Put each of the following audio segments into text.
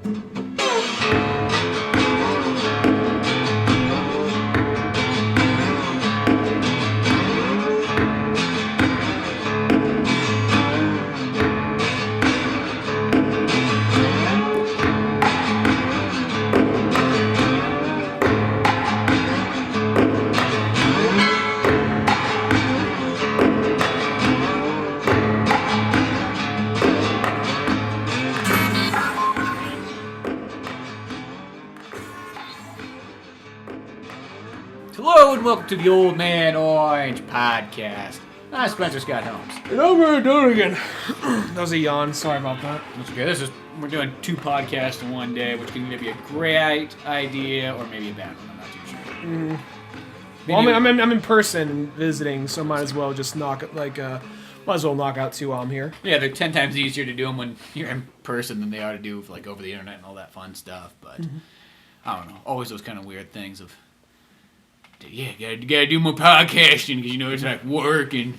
Hello and welcome to the Old Man Orange podcast. I'm Spencer Scott Holmes. And I'm Dunigan. That was a yawn. Sorry about that. That's okay. We're doing 2 podcasts in one day, which can either be a great idea or maybe a bad one. I'm not too sure. Well, I'm in person visiting, so might as well just knock out 2 while I'm here. Yeah, they're 10 times easier to do them when you're in person than they are to do like over the internet and all that fun stuff. But I don't know. Always those kind of weird things of. Yeah, gotta do more podcasting because it's like work and.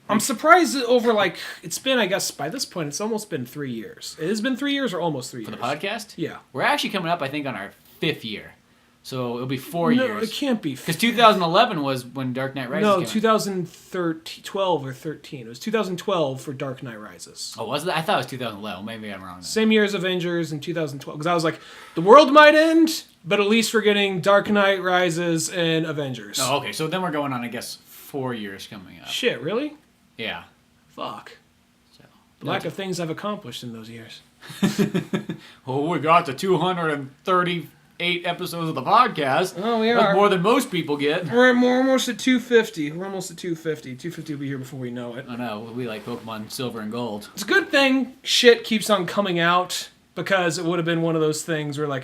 I'm surprised that over it's been, I guess by this point it's almost been 3 years. It has been 3 years or almost 3 years for the podcast. Yeah, we're actually coming up, I think, on our 5th year, so it'll be 4 years. No, it can't be. Because 2011 was when Dark Knight Rises. No, 2012 or 13. It was 2012 for Dark Knight Rises. Oh, was it? I thought it was 2011. Maybe I'm wrong. Then. Same year as Avengers in 2012. Because I was like, the world might end. But at least we're getting Dark Knight Rises and Avengers. Oh, okay. So then we're going on, I guess, 4 years coming up. Shit, really? Yeah. Fuck. So, the lack of things I've accomplished in those years. Well, we got to 238 episodes of the podcast. Oh, we are. That's more than most people get. We're almost at 250. 250 will be here before we know it. I know. We like Pokemon Silver and Gold. It's a good thing shit keeps on coming out because it would have been one of those things where,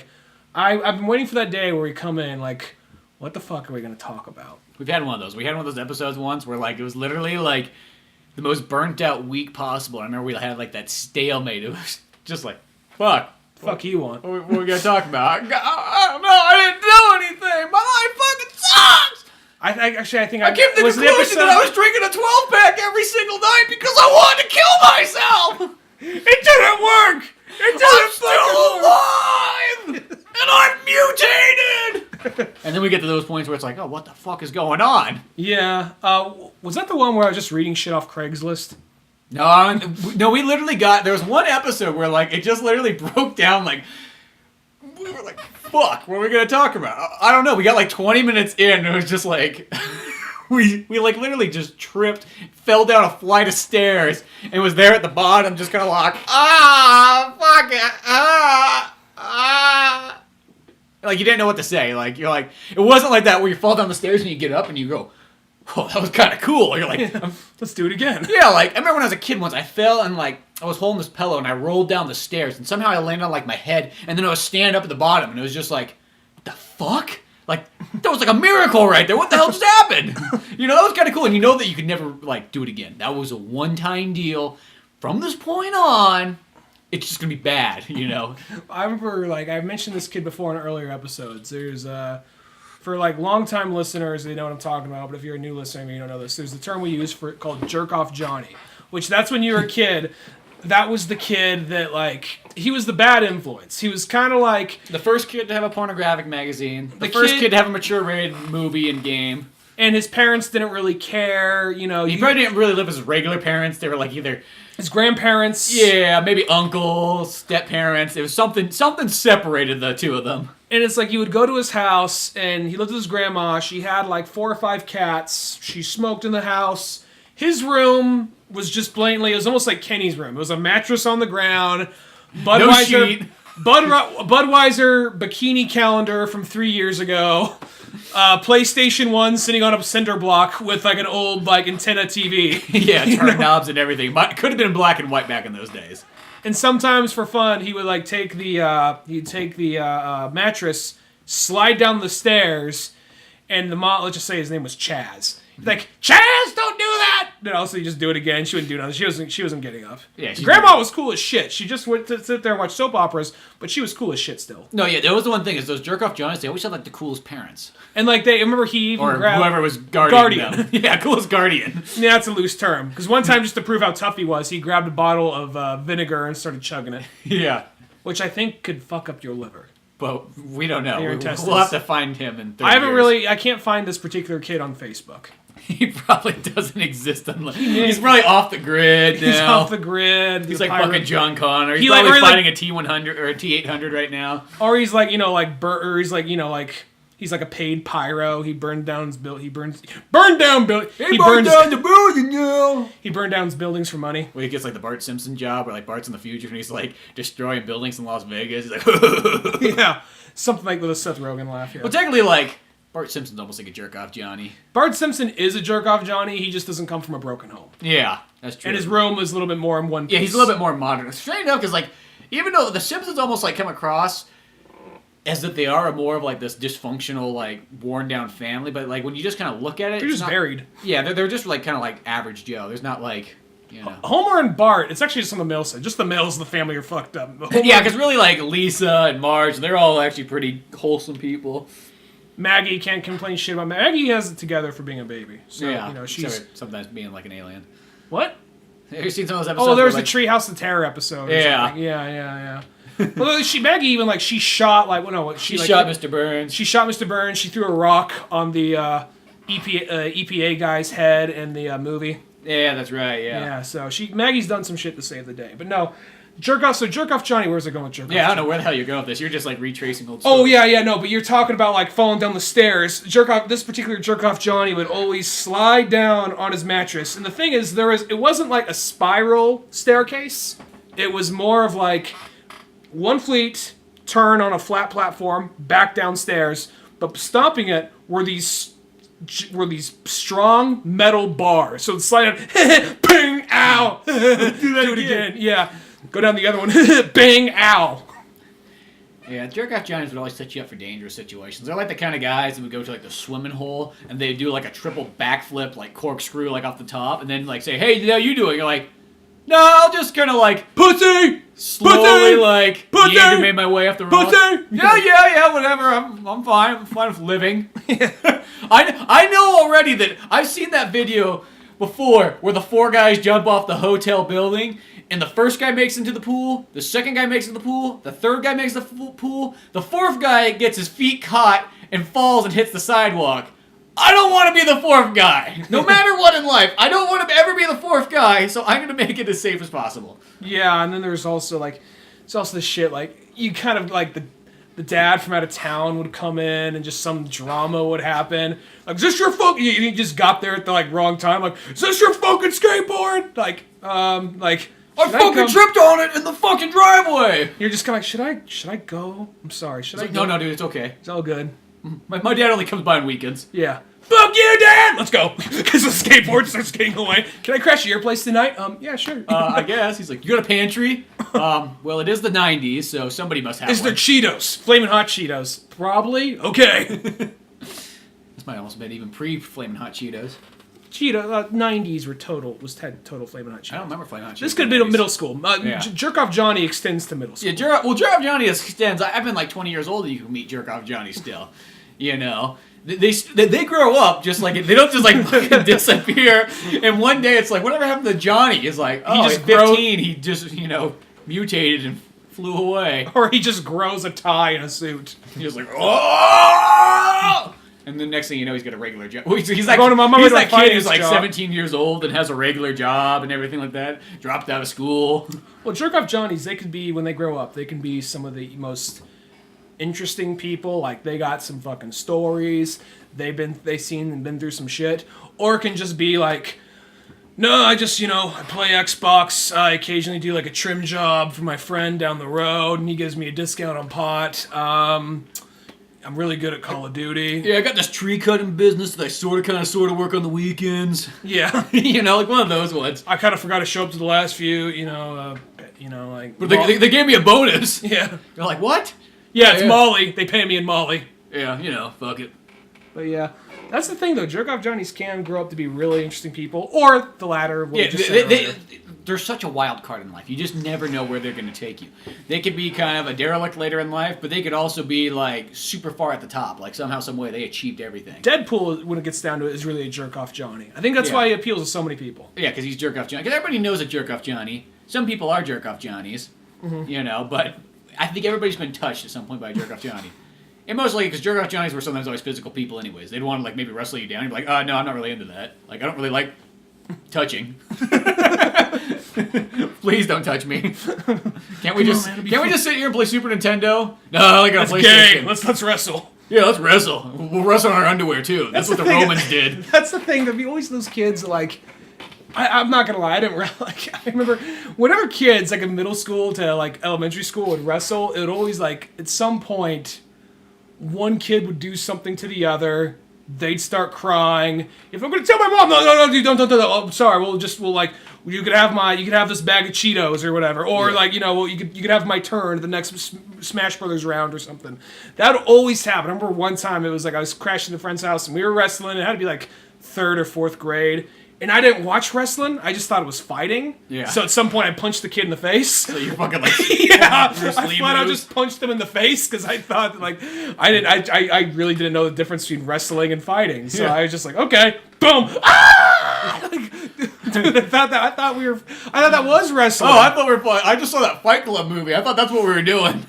I've been waiting for that day where we come in, what the fuck are we going to talk about? We've had one of those. We had one of those episodes once where, it was literally, the most burnt out week possible. I remember we had, that stalemate. It was just fuck. Fuck you want. What are we going to talk about? I don't know. I didn't do anything. My life fucking sucks. I think I came to the conclusion that I was drinking a 12-pack every single night because I wanted to kill myself. It didn't work. It didn't I'm still alive. And I'm mutated! And then we get to those points where it's like, oh, what the fuck is going on? Yeah. Was that the one where I was just reading shit off Craigslist? No, we literally there was one episode where, it just literally broke down, we were like, fuck, what are we going to talk about? I don't know. We got, 20 minutes in, and it was just we literally just tripped, fell down a flight of stairs, and was there at the bottom, just kind of fuck it, you didn't know what to say. You're it wasn't like that where you fall down the stairs and you get up and you go, oh, that was kind of cool. You're let's do it again. Yeah, I remember when I was a kid once, I fell and, I was holding this pillow and I rolled down the stairs and somehow I landed on, my head and then I was standing up at the bottom and it was just what the fuck? That was a miracle right there. What the hell just happened? That was kind of cool. And you know that you could never, do it again. That was a one-time deal. From this point on, it's just going to be bad, I remember, I've mentioned this kid before in earlier episodes. There's, for, long-time listeners, they know what I'm talking about, but if you're a new listener, maybe you don't know this. There's a term we use for it called jerk-off Jonny, which that's when you were a kid. That was the kid that, he was the bad influence. He was kind of the first kid to have a pornographic magazine. The first kid to have a mature-rated movie and game. And his parents didn't really care, He probably didn't really live as his regular parents. They were, either... his grandparents. Yeah, maybe uncles, step-parents. It was something separated the two of them. And it's you would go to his house, and he lived with his grandma. She had, 4 or 5 cats. She smoked in the house. His room was just blatantly, it was almost like Kenny's room. It was a mattress on the ground, Budweiser bikini calendar from 3 years ago, PlayStation 1 sitting on a cinder block with an old antenna TV. Yeah, turn knobs and everything. Could have been black and white back in those days. And sometimes for fun, he would take the mattress, slide down the stairs, and the mom, let's just say his name was Chaz. Chaz, don't do that! And also, you just do it again. She wouldn't do nothing. She wasn't getting up. Yeah, Grandma was cool as shit. She just went to sit there and watch soap operas, but she was cool as shit still. No, yeah, that was the one thing is those jerk off Johnnies. They always had the coolest parents. And they remember he even grabbed whoever was guardian. Yeah, coolest guardian. Yeah, that's a loose term. Because one time, just to prove how tough he was, he grabbed a bottle of vinegar and started chugging it. Yeah. which I think could fuck up your liver. But we don't know. Your We'll intestines. have to find him in 30 years. I can't find this particular kid on Facebook. He probably doesn't exist unless he's probably off the grid now. He's off the grid. He's like fucking John Connor. He's He probably like- or fighting a T100 or a T800 right now. Or he's like, or he's like, he's like a paid pyro. He burned down his building. He burned down building. He burned down the building now. He burned down his buildings for money. Well, he gets like the Bart Simpson job, where like Bart's in the future and he's like destroying buildings in Las Vegas. He's like, Yeah, something like with a Seth Rogen laugh. Yeah. well, technically, like Bart Simpson's almost like a jerk off Johnny. Bart Simpson is a jerk off Johnny. He just doesn't come from a broken home. Yeah, that's true. And his room was a little bit more in one piece. Yeah, he's a little bit more modern. Straight enough, because like even though the Simpsons almost like come across as if they are more of like this dysfunctional, like worn down family, but like when you just kind of look at it, They're just varied. Yeah, they're just like kind of like average Joe. There's not like, you know. Homer and Bart, it's actually just on the male side. Just the males of the family are fucked up. Yeah, because really like Lisa and Marge, they're all actually pretty wholesome people. Maggie can't complain shit about Maggie. Has it together for being a baby. So, Yeah, she's... except sometimes being like an alien. What? Have you seen some of those episodes? Oh, there was where, the Treehouse of Terror episode. Or Yeah. something. Yeah. Well, Maggie even like she shot like she like, shot Mr. Burns. She shot Mr. Burns. She threw a rock on the EPA guy's head in the movie. Yeah, that's right. Yeah. So Maggie's done some shit to save the day. But no, jerk off. So jerk off Johnny. Where's it going with jerk off? Yeah, I don't know where the hell you're going with this. You're just like retracing old stories. Oh yeah. No, but you're talking about like falling down the stairs. Jerk off. This particular jerk off Johnny would always slide down on his mattress. And the thing is, it wasn't like a spiral staircase. It was more of like one fleet turn on a flat platform back downstairs. But stopping it were these strong metal bars. So it's slide down, ping, ow. Do it again. Yeah. Go down the other one, bang, ow. Yeah, jerk-off Johnnies would always set you up for dangerous situations. They're like the kind of guys that would go to like the swimming hole and they do like a triple backflip, like corkscrew, like off the top, and then like say, "Hey, how you doing?" You're like, "No, I'll just kind of like pussy, slowly pussy, like pussy, meander made my way up the rock." pussy. Yeah, whatever. I'm fine. I'm fine with living. I know already that I've seen that video before where the four guys jump off the hotel building. And the first guy makes it into the pool, the second guy makes it into the pool, the third guy makes the pool, the fourth guy gets his feet caught and falls and hits the sidewalk. I don't want to be the fourth guy. No matter what in life, I don't want to ever be the fourth guy, so I'm going to make it as safe as possible. Yeah, and then there's also this shit, like, you kind of, like, the dad from out of town would come in and just some drama would happen. Like, is this your fucking... He just got there at the, like, wrong time. Like, is this your fucking skateboard? I fucking tripped on it in the fucking driveway. You're just kind of like, should I go? I'm sorry. Should I go? No, dude, it's okay. It's all good. My dad only comes by on weekends. Yeah. Fuck you, Dad! Let's go. Because the skateboard starts skating away. Can I crash at your place tonight? Yeah, sure. I guess. He's like, you got a pantry? Well, it is the 90s, so somebody must have Is one. there Cheetos? Flamin' Hot Cheetos. Probably. Okay. This might almost been even pre-Flamin' Hot Cheetos. 90s were total Flamin' Hot Cheetos. I don't remember Flamin' Hot Cheetos. This could have been middle school. Yeah. Jerk Off Johnny extends to middle school. Yeah, Jerk Off Johnny extends. I've been like 20 years old and you can meet Jerk Off Johnny still. You know? They grow up just like, they don't just like fucking disappear. And one day it's like, whatever happened to Johnny? He's like, oh, he's 15. He just, mutated and flew away. Or he just grows a tie and a suit. He's like, oh! And the next thing you know, he's got a regular job. He's like, going to my mama he's to a that kid who's finance like job. 17 years old and has a regular job and everything like that. Dropped out of school. Well, Jerk Off Johnnies, they could be, when they grow up, they can be some of the most interesting people. Like, they got some fucking stories. They seen and been through some shit. Or it can just be like, no, I just, I play Xbox. I occasionally do like a trim job for my friend down the road, and he gives me a discount on pot. I'm really good at Call of Duty. Yeah, I got this tree cutting business that I sort of work on the weekends. Yeah. Like one of those ones. I kind of forgot to show up to the last few, like... But they gave me a bonus. Yeah. They're like, what? Yeah, it's Molly. They pay me in Molly. Yeah, fuck it. But yeah, that's the thing though. Jerk Off Johnnies can grow up to be really interesting people, or the latter of what we just said earlier. They're such a wild card in life. You just never know where they're going to take you. They could be kind of a derelict later in life, but they could also be like super far at the top. Like somehow, some way, they achieved everything. Deadpool, when it gets down to it, is really a Jerk Off Johnny. I think that's why he appeals to so many people. Yeah, because he's Jerk Off Johnny. Because everybody knows a Jerk Off Johnny. Some people are Jerk Off Johnnies, but I think everybody's been touched at some point by a jerk-off Johnny. And mostly because jerk-off Johnnies were sometimes always physical people anyways. They'd want to, like, maybe wrestle you down. You'd be like, no, I'm not really into that. Like, I don't really like touching. Please don't touch me. Can't we just sit here and play Super Nintendo? No, I like a PlayStation. Gay. Let's wrestle. Yeah, let's wrestle. We'll wrestle in our underwear, too. That's what the Romans did. That's the thing. There'd be always those kids, like... I'm not gonna lie, I didn't like. I remember whenever kids, like in middle school to like elementary school, would wrestle, it would always like at some point, one kid would do something to the other. They'd start crying. If I'm gonna tell my mom, no, dude, don't. Oh, sorry. You could have this bag of Cheetos or whatever, or like you could have my turn at the next Smash Brothers round or something. That would always happen. I remember one time it was like I was crashing at a friend's house and we were wrestling. It had to be like 3rd or 4th grade. And I didn't watch wrestling. I just thought it was fighting. Yeah. So at some point, I punched the kid in the face. So you're fucking like, yeah. I thought I just punched him in the face because I thought like I really didn't know the difference between wrestling and fighting. So I was just like, okay, boom, ah! Dude, I thought that was wrestling. Oh, I thought we were. I just saw that Fight Club movie. I thought that's what we were doing.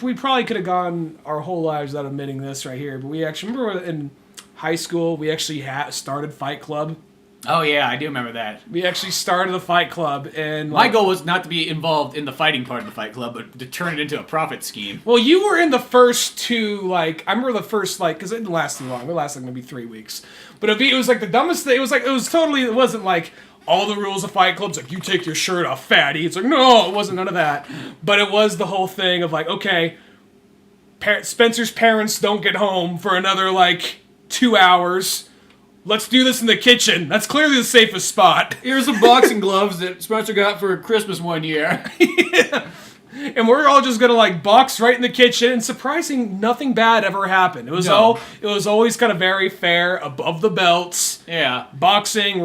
We probably could have gone our whole lives without admitting this right here, but we actually remember in high school, we actually started Fight Club. Oh yeah, I do remember that. We actually started a Fight Club, and my goal was not to be involved in the fighting part of the Fight Club, but to turn it into a profit scheme. Well, you were in the first 2, like, I remember the first, like, because it didn't last too long. It lasted like maybe 3 weeks. But it was like the dumbest thing. It wasn't like all the rules of Fight Club's like, you take your shirt off, fatty. It's like, no, it wasn't none of that. But it was the whole thing of like, okay, Spencer's parents don't get home for another, like, 2 hours. Let's do this in the kitchen. That's clearly the safest spot. Here's some boxing gloves that Spencer got for Christmas one year. Yeah. And we're all just gonna like box right in the kitchen. And surprising, nothing bad ever happened. It was always kind of very fair, above the belts. Yeah, boxing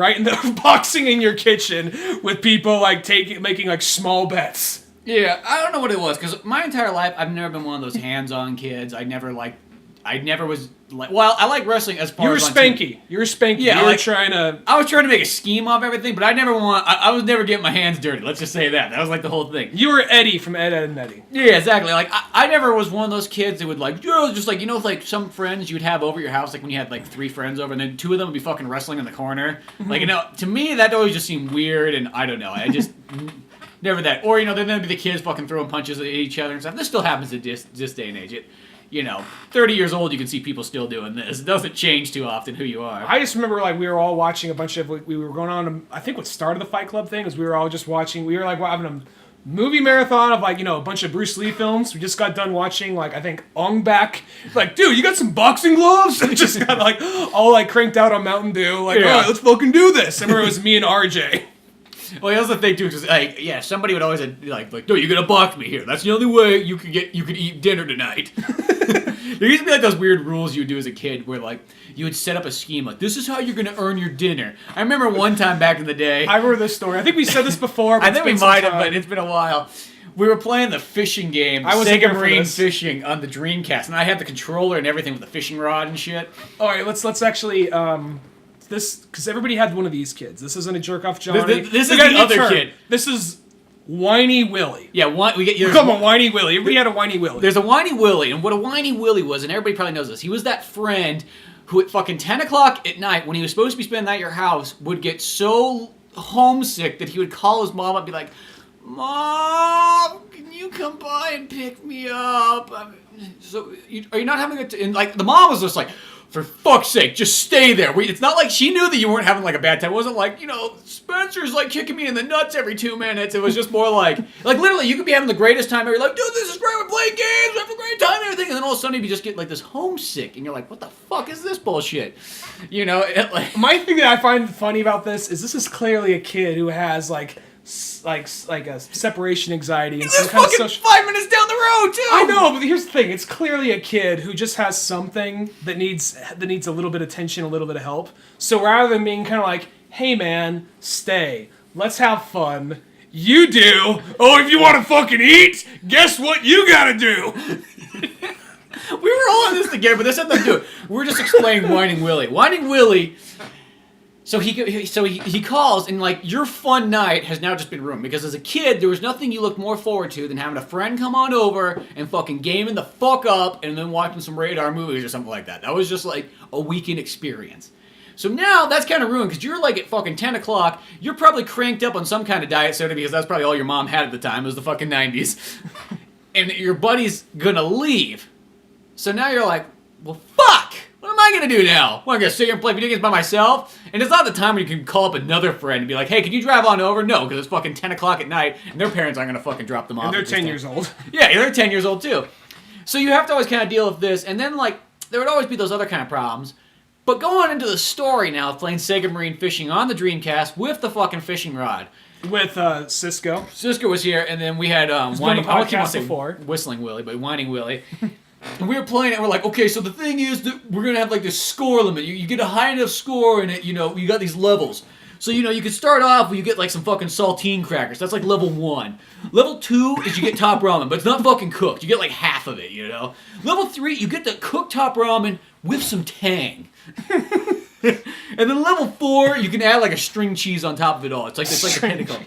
boxing in your kitchen with people like making like small bets. Yeah, I don't know what it was because my entire life I've never been one of those hands-on kids. I never was like, well, I like wrestling as far as Spanky. You were Spanky. Yeah, I was trying to make a scheme off everything, but I was never getting my hands dirty. Let's just say that. That was like the whole thing. You were Eddie from Ed, and Eddie. Yeah, exactly. Like, I never was one of those kids that would like, just like, like some friends you'd have over at your house, like when you had like 3 friends over, and then 2 of them would be fucking wrestling in the corner. Like, to me, that always just seemed weird, and I don't know. I just... never that. Or, then there'd be the kids fucking throwing punches at each other and stuff. This still happens at this day and age. 30 years old, you can see people still doing this. It doesn't change too often who you are. I just remember, like, we were all watching a bunch of, we were going on, I think what started the Fight Club thing is we were all just watching, we were, like, having a movie marathon of, like, a bunch of Bruce Lee films. We just got done watching, like, I think, Ong Bak. Like, dude, you got some boxing gloves? And just got, like, all, like, cranked out on Mountain Dew. Like, all right, let's fucking do this. I remember it was me and RJ. Well, that's the thing too, because somebody would always like, no, you're gonna box me here. That's the only way you could eat dinner tonight. There used to be like those weird rules you would do as a kid, where like you would set up a scheme like, this is how you're gonna earn your dinner. I remember one time back in the day. I remember this story. I think we said this before. But I think we might have, but it's been a while. We were playing the fishing game, Sega Marine Fishing on the Dreamcast, and I had the controller and everything with the fishing rod and shit. All right, let's actually. This, because everybody had one of these kids. This isn't a jerk-off Johnny. This is the other kid. This is Whiny Willy. Yeah, come on, Whiny Willy. Everybody had a Whiny Willy. There's a Whiny Willy, and what a Whiny Willy was, and everybody probably knows this, he was that friend who at fucking 10 o'clock at night, when he was supposed to be spending the night at your house, would get so homesick that he would call his mom up and be like, Mom, can you come by and pick me up? Are you not having a... And like, the mom was just like... For fuck's sake, just stay there. It's not like she knew that you weren't having like a bad time. It wasn't like, Spencer's like kicking me in the nuts every 2 minutes. It was just more like literally you could be having the greatest time ever. You're like, dude, this is great. We're playing games. We're having a great time and everything. And then all of a sudden you just get like this homesick. And you're like, what the fuck is this bullshit? My thing that I find funny about this is clearly a kid who has like a separation anxiety and some kind of social... 5 minutes down the road too. I know, but here's the thing: it's clearly a kid who just has something that needs a little bit of attention, a little bit of help. So rather than being kind of like, "Hey man, stay, let's have fun," you do. Oh, if you want to fucking eat, guess what you gotta do. We were all on this together, but this had nothing to do. We were just explaining Whining Willy. Whining Willy So he calls, and like your fun night has now just been ruined because as a kid there was nothing you looked more forward to than having a friend come on over and fucking gaming the fuck up and then watching some radar movies or something like that. That was just like a weekend experience. So now that's kind of ruined because you're like at fucking 10 o'clock. You're probably cranked up on some kind of diet soda because that's probably all your mom had at the time. It was the fucking 90s. And your buddy's gonna leave. So now you're like, well, fuck! What am I gonna do now? What, I'm gonna sit here and play video games by myself? And it's not the time when you can call up another friend and be like, hey, can you drive on over? No, because it's fucking 10 o'clock at night and their parents aren't gonna fucking drop them off. And they're 10 years old. Yeah, they're 10 years old too. So you have to always kind of deal with this. And then, like, there would always be those other kind of problems. But going into the story now, playing Sega Marine Fishing on the Dreamcast with the fucking fishing rod. With Cisco. Cisco was here, and then we had Whining. I keep on saying Whistling Willy, but Whining Willy. And we were playing it, and we're like, okay, so the thing is that we're gonna have like this score limit. You get a high enough score, and you got these levels. So you can start off where you get like some fucking saltine crackers. That's like level 1. Level 2 is you get top ramen, but it's not fucking cooked. You get like half of it, Level 3, you get the cooked top ramen with some tang. And then level 4, you can add like a string cheese on top of it all. It's like a pinnacle.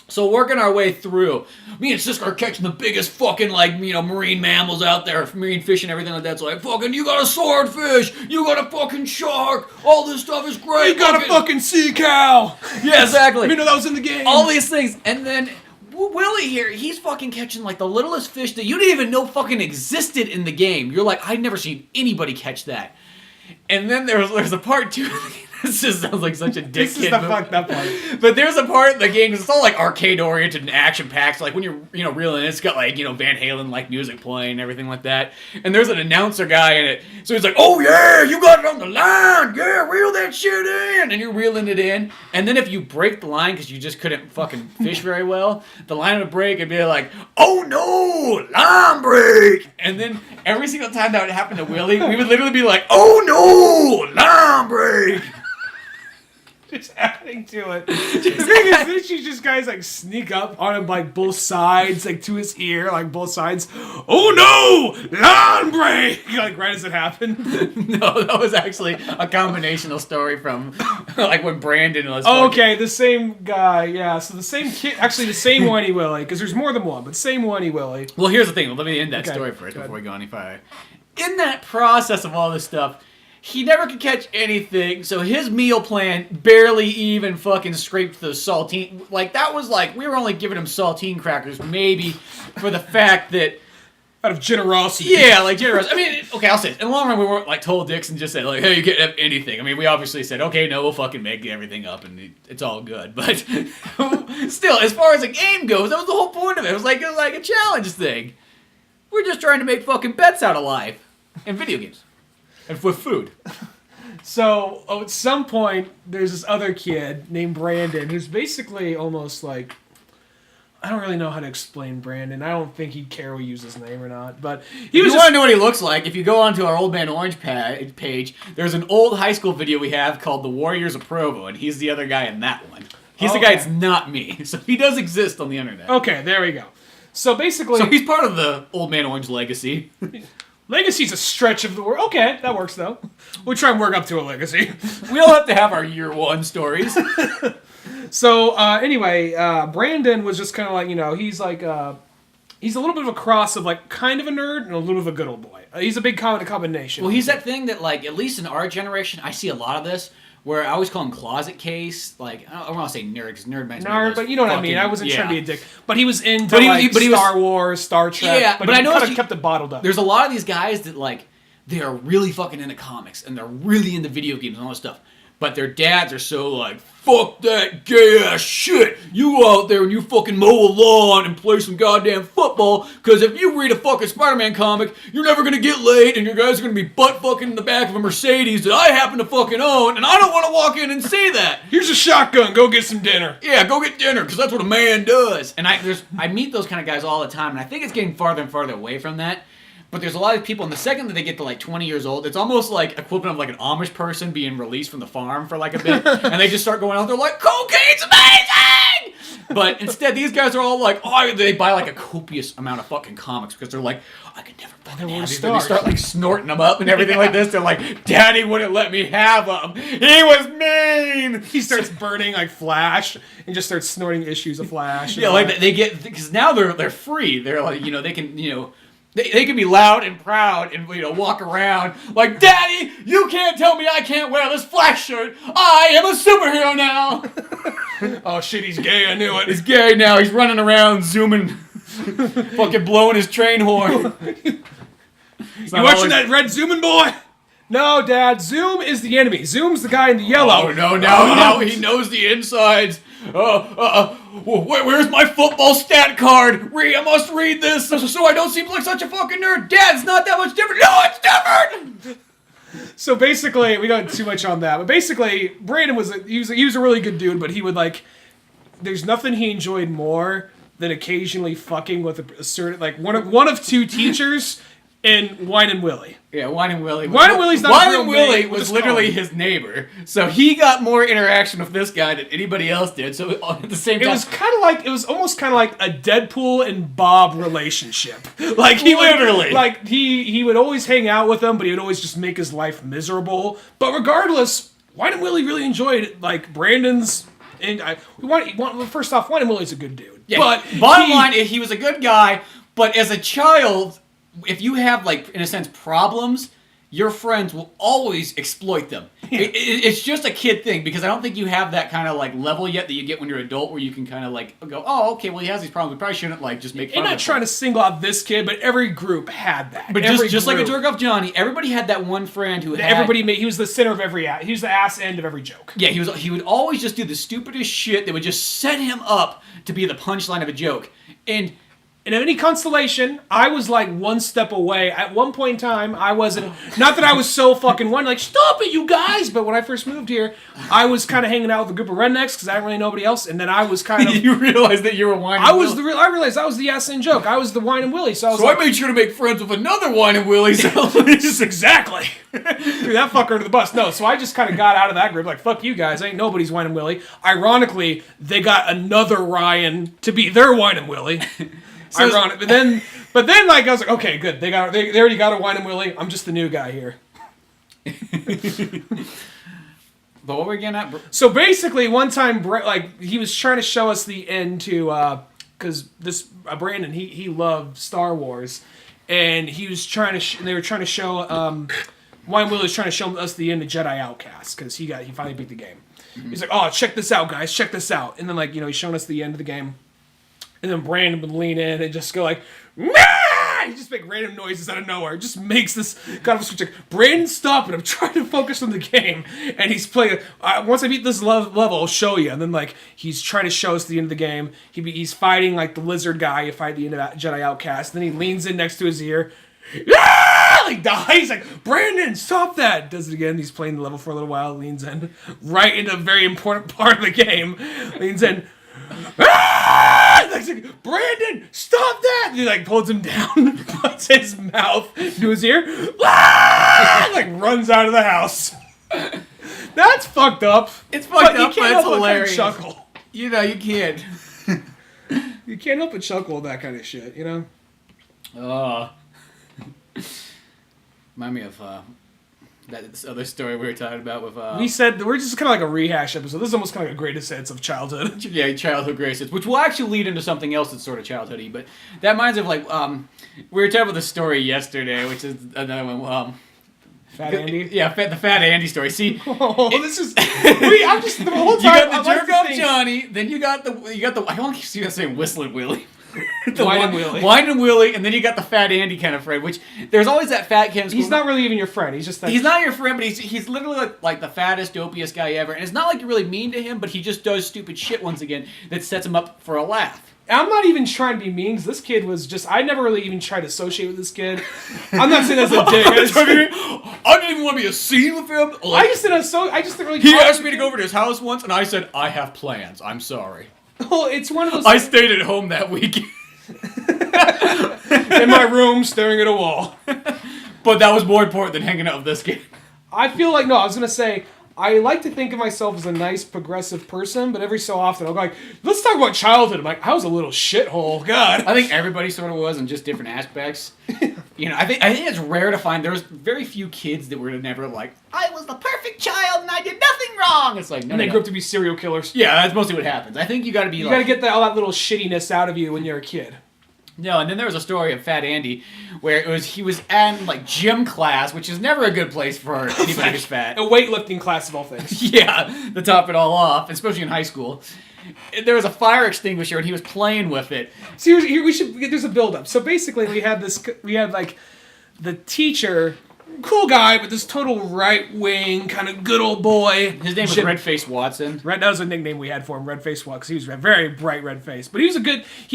So working our way through, me and Cisco are catching the biggest fucking marine mammals out there, marine fish and everything like that. So like fucking, you got a swordfish, you got a fucking shark, all this stuff is great. You got a fucking sea cow. Yeah, exactly. That was in the game. All these things, and then Willy here, he's fucking catching like the littlest fish that you didn't even know fucking existed in the game. You're like, I'd never seen anybody catch that. And then there's a part 2. This just sounds like such a dick This is the fucked up part. But there's a part in the game, because it's all like arcade-oriented and action-packed. So like when you're reeling, it's got like, Van Halen-like music playing and everything like that. And there's an announcer guy in it. So he's like, oh yeah, you got it on the line. Yeah, reel that shit in. And you're reeling it in. And then if you break the line because you just couldn't fucking fish very well, the line would break and be like, oh no, line break. And then every single time that would happen to Willy, we would literally be like, oh no, line break. Just adding to it. The thing is, this you just guys like sneak up on him like both sides, like to his ear, like both sides. Oh no, line break! Like right as it happened. No, that was actually a combinational story from like when Brandon was. Oh, okay, the same guy. Yeah, so the same kid, actually the same Whiny Willy, because there's more than one, but same Whiny Willy. Well, here's the thing. Let me end that story first before we go any further. In that process of all this stuff, he never could catch anything, so his meal plan barely even fucking scraped the saltine. Like, that was like, we were only giving him saltine crackers, maybe, for the fact that... Out of generosity. Yeah, like, generosity. I mean, okay, I'll say it. In the long run, we weren't, like, told dicks and just said, like, hey, you can't have anything. I mean, we obviously said, okay, no, we'll fucking make everything up, and it's all good. But, still, as far as the game goes, that was the whole point of it. It was like a challenge thing. We're just trying to make fucking bets out of life. And video games. And with food. So, at some point, there's this other kid named Brandon who's basically almost like... I don't really know how to explain Brandon. I don't think he'd care we use his name or not. But if you want to know what he looks like, if you go onto our Old Man Orange page, there's an old high school video we have called The Warriors of Provo, and he's the other guy in that one. He's the guy that's not me. So he does exist on the internet. Okay, there we go. So basically... So he's part of the Old Man Orange legacy. Legacy's a stretch of the word. Okay, that works though. We'll try and work up to a legacy. We all have to have our year one stories. So anyway, Brandon was just kind of like, he's like, he's a little bit of a cross of like kind of a nerd and a little bit of a good old boy. He's a big combination. Well, he's that thing that like, at least in our generation, I see a lot of this. Where I always call him closet case, like I don't want to say nerd because nerd means nerd, but you know what I mean. I wasn't trying to be a dick, but he was into Star Wars, Star Trek. Yeah, but I know he kept it bottled up. There's a lot of these guys that like they are really fucking into comics and they're really into video games and all this stuff. But their dads are so like, fuck that gay ass shit. You go out there and you fucking mow a lawn and play some goddamn football. Because if you read a fucking Spider-Man comic, you're never going to get laid and your guys are going to be butt fucking in the back of a Mercedes that I happen to fucking own. And I don't want to walk in and see that. Here's a shotgun. Go get some dinner. Yeah, go get dinner because that's what a man does. And I meet those kind of guys all the time. And I think it's getting farther and farther away from that. But there's a lot of people, and the second that they get to like 20 years old, it's almost like equivalent of like an Amish person being released from the farm for like a bit, and they just start going out there like, cocaine's amazing! But instead, these guys are all like, oh, they buy like a copious amount of fucking comics because they're like, I could never fucking have these. They start like snorting them up and everything like this. They're like, Daddy wouldn't let me have them. He was mean. He starts burning like Flash and just starts snorting issues of Flash. Yeah, like they get, because now they're free. They're like, they can, They can be loud and proud and walk around like, Daddy, you can't tell me I can't wear this Flash shirt. I am a superhero now. Oh shit, he's gay. I knew it. He's gay now. He's running around zooming, fucking blowing his train horn. You watching that red zooming boy? No, Dad. Zoom is the enemy. Zoom's the guy in the yellow. Oh no! Now he knows the insides. Where's my football stat card? I must read this so I don't seem like such a fucking nerd. Dad, it's not that much different. No, it's different. So basically, we got too much on that. But basically, Brandon was a really good dude, but he would there's nothing he enjoyed more than occasionally fucking with a certain one of two teachers in Whining Willy. Yeah, Whining Willy. Willy's not Whining Willy was literally his neighbor, so he got more interaction with this guy than anybody else did. So at the same time, it was almost kind of like a Deadpool and Bob relationship. Like he would always hang out with him, but he would always just make his life miserable. But regardless, Whining Willy really enjoyed Brandon's. And first off, Whining Willy's a good dude. Yeah, but bottom line, he was a good guy. But as a child, if you have, in a sense, problems, your friends will always exploit them. Yeah. It's just a kid thing, because I don't think you have that kind of, level yet that you get when you're an adult, where you can kind of, go, oh, okay, well, he has these problems. We probably shouldn't, just make fun of him. I'm not trying to single out this kid, but every group had that. But just like a jerk-off Johnny, everybody had that one friend who had... He was the center of every... He was the ass end of every joke. Yeah, he would always just do the stupidest shit that would just set him up to be the punchline of a joke. And in any constellation, I was one step away. At one point in time, I wasn't... Not that I was so fucking stop it, you guys! But when I first moved here, I was kind of hanging out with a group of rednecks because I didn't really know nobody else. And then I was kind of... You realized that you were Whining Willy. I realized I was the ass-in joke. I was the Whining Willy. So I made sure to make friends with another Whining Willy. Exactly. Threw that fucker under the bus. No, so I just kind of got out of that group. Fuck you guys. Ain't nobody's Whining Willy. Ironically, they got another Ryan to be their Whining Willy. So ironic, but then I was like, okay, good. They already got a Whining Willy. I'm just the new guy here. But what were we getting at? So basically, one time, he was trying to show us the end to, because Brandon, he loved Star Wars, and he was trying to. They were trying to show. Whining Willy was trying to show us the end of Jedi Outcast because he finally beat the game. Mm-hmm. He's like, oh, check this out, guys, check this out, and then he's showing us the end of the game. And then Brandon would lean in and just go nah! He just make random noises out of nowhere. Just makes this kind of switch. Brandon, stop it. I'm trying to focus on the game. And he's playing, once I beat this level, I'll show you. And then, he's trying to show us the end of the game. He's fighting, the lizard guy. You fight the end of Jedi Outcast. And then he leans in next to his ear. Dies. He's like, Brandon, stop that. Does it again. He's playing the level for a little while. Leans in. Right into a very important part of the game. Leans in. Brandon, stop that! He pulls him down, puts his mouth to his ear, runs out of the house. That's fucked up. It's fucked up, but it's But hilarious. chuckle. You can't. You can't help but chuckle at that kind of shit, Remind me of this other story we were talking about with... We said, we're just kind of like a rehash episode. This is almost kind of a greatest hits of childhood. Yeah, childhood greatest hits, which will actually lead into something else that's sort of childhoody, but that reminds me of, we were talking about the story yesterday, which is another one, Fat Andy? Yeah, the Fat Andy story. See... this is... I'm just... The whole time... You got the jerk-off Johnny, then you got the... I don't keep seeing that saying Whistling Willy. The Whining Willy, and then you got the Fat Andy kind of friend, which there's always that fat kid. He's not really even your friend. He's just that. He's not your friend, but he's literally like the fattest, dopiest guy ever. And it's not like you're really mean to him, but he just does stupid shit once again that sets him up for a laugh. I'm not even trying to be mean, because this kid was just... I never really even tried to associate with this kid. I'm not saying that's a dick. I didn't even want to be a scene with him. I just didn't really... He asked me to go over to his house once, and I said, I have plans. I'm sorry. Well, it's one of those... I stayed at home that weekend. In my room, staring at a wall. But that was more important than hanging out with this kid. I feel like... No, I was going to say... I like to think of myself as a nice, progressive person, but every so often I'll go like, let's talk about childhood. I'm like, I was a little shithole. God. I think everybody sort of was in just different aspects. I think it's rare to find. There's very few kids that were never like, I was the perfect child and I did nothing wrong. It's like, no, And they grew up to be serial killers. Yeah, that's mostly what happens. I think you got to be. You got to get all that little shittiness out of you when you're a kid. No, and then there was a story of Fat Andy where he was in like gym class, which is never a good place for anybody who's fat. A weightlifting class of all things. Yeah, to top it all off, especially in high school. There was a fire extinguisher and he was playing with it. So there's a build-up. So basically we had like the teacher, cool guy, but this total right-wing kind of good old boy. His name was Red-Faced Watson. That was a nickname we had for him, Red-Faced Watson, because he was a very bright red face. But he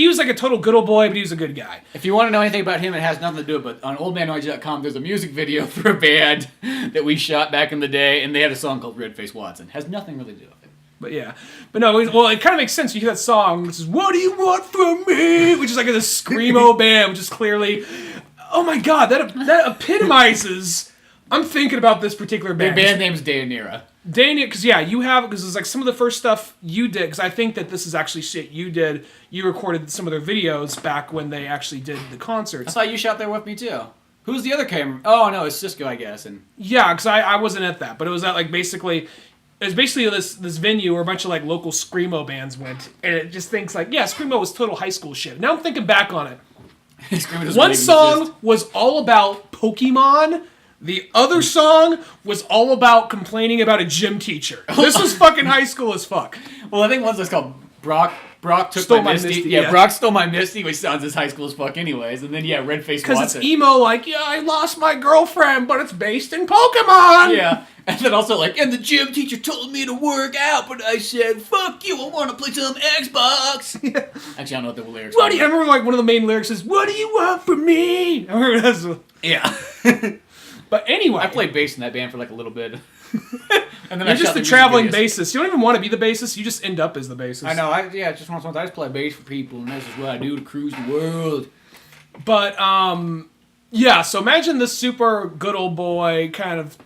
was like a total good old boy, but he was a good guy. If you want to know anything about him, it has nothing to do with it, but on oldmanorange.com there's a music video for a band that we shot back in the day, and they had a song called Red-Faced Watson. Has nothing really to do with it. But yeah. But no, it kind of makes sense. You hear that song, which is, what do you want from me? Which is like this screamo band, which is clearly... Oh my god, that epitomizes... I'm thinking about this particular band. The band name's Dayanira. Because it's like some of the first stuff you did, because I think that this is actually shit you did. You recorded some of their videos back when they actually did the concerts. I thought you shot there with me too. Who's the other camera? Oh no, it's Cisco, I guess. And yeah, because I wasn't at that, but it was at like basically... It was basically this venue where a bunch of like local screamo bands went, and it just thinks like, yeah, screamo was total high school shit. Now I'm thinking back on it. One song was all about Pokemon. The other song was all about complaining about a gym teacher. This was fucking high school as fuck. Well, I think one's that's called Brock took Stole my my Misty, Yeah, yeah. Brock stole my Misty, which sounds as high school as fuck anyways. And then, yeah, Red-Faced Watson. Because it's emo, like, yeah, I lost my girlfriend, but it's based in Pokemon! Yeah. And then also, like, and the gym teacher told me to work out, but I said, fuck you, I want to play some Xbox. Yeah. Actually, I don't know what the lyrics I remember, like, one of the main lyrics is, what do you want from me? I remember that's... Yeah. But anyway... I played bass in that band for, like, a little bit. And then You're just the traveling bassist. You don't even want to be the bassist. You just end up as the bassist. I know. I just play bass for people, and that's just what I do to cruise the world. But yeah. So imagine this super good old boy kind of.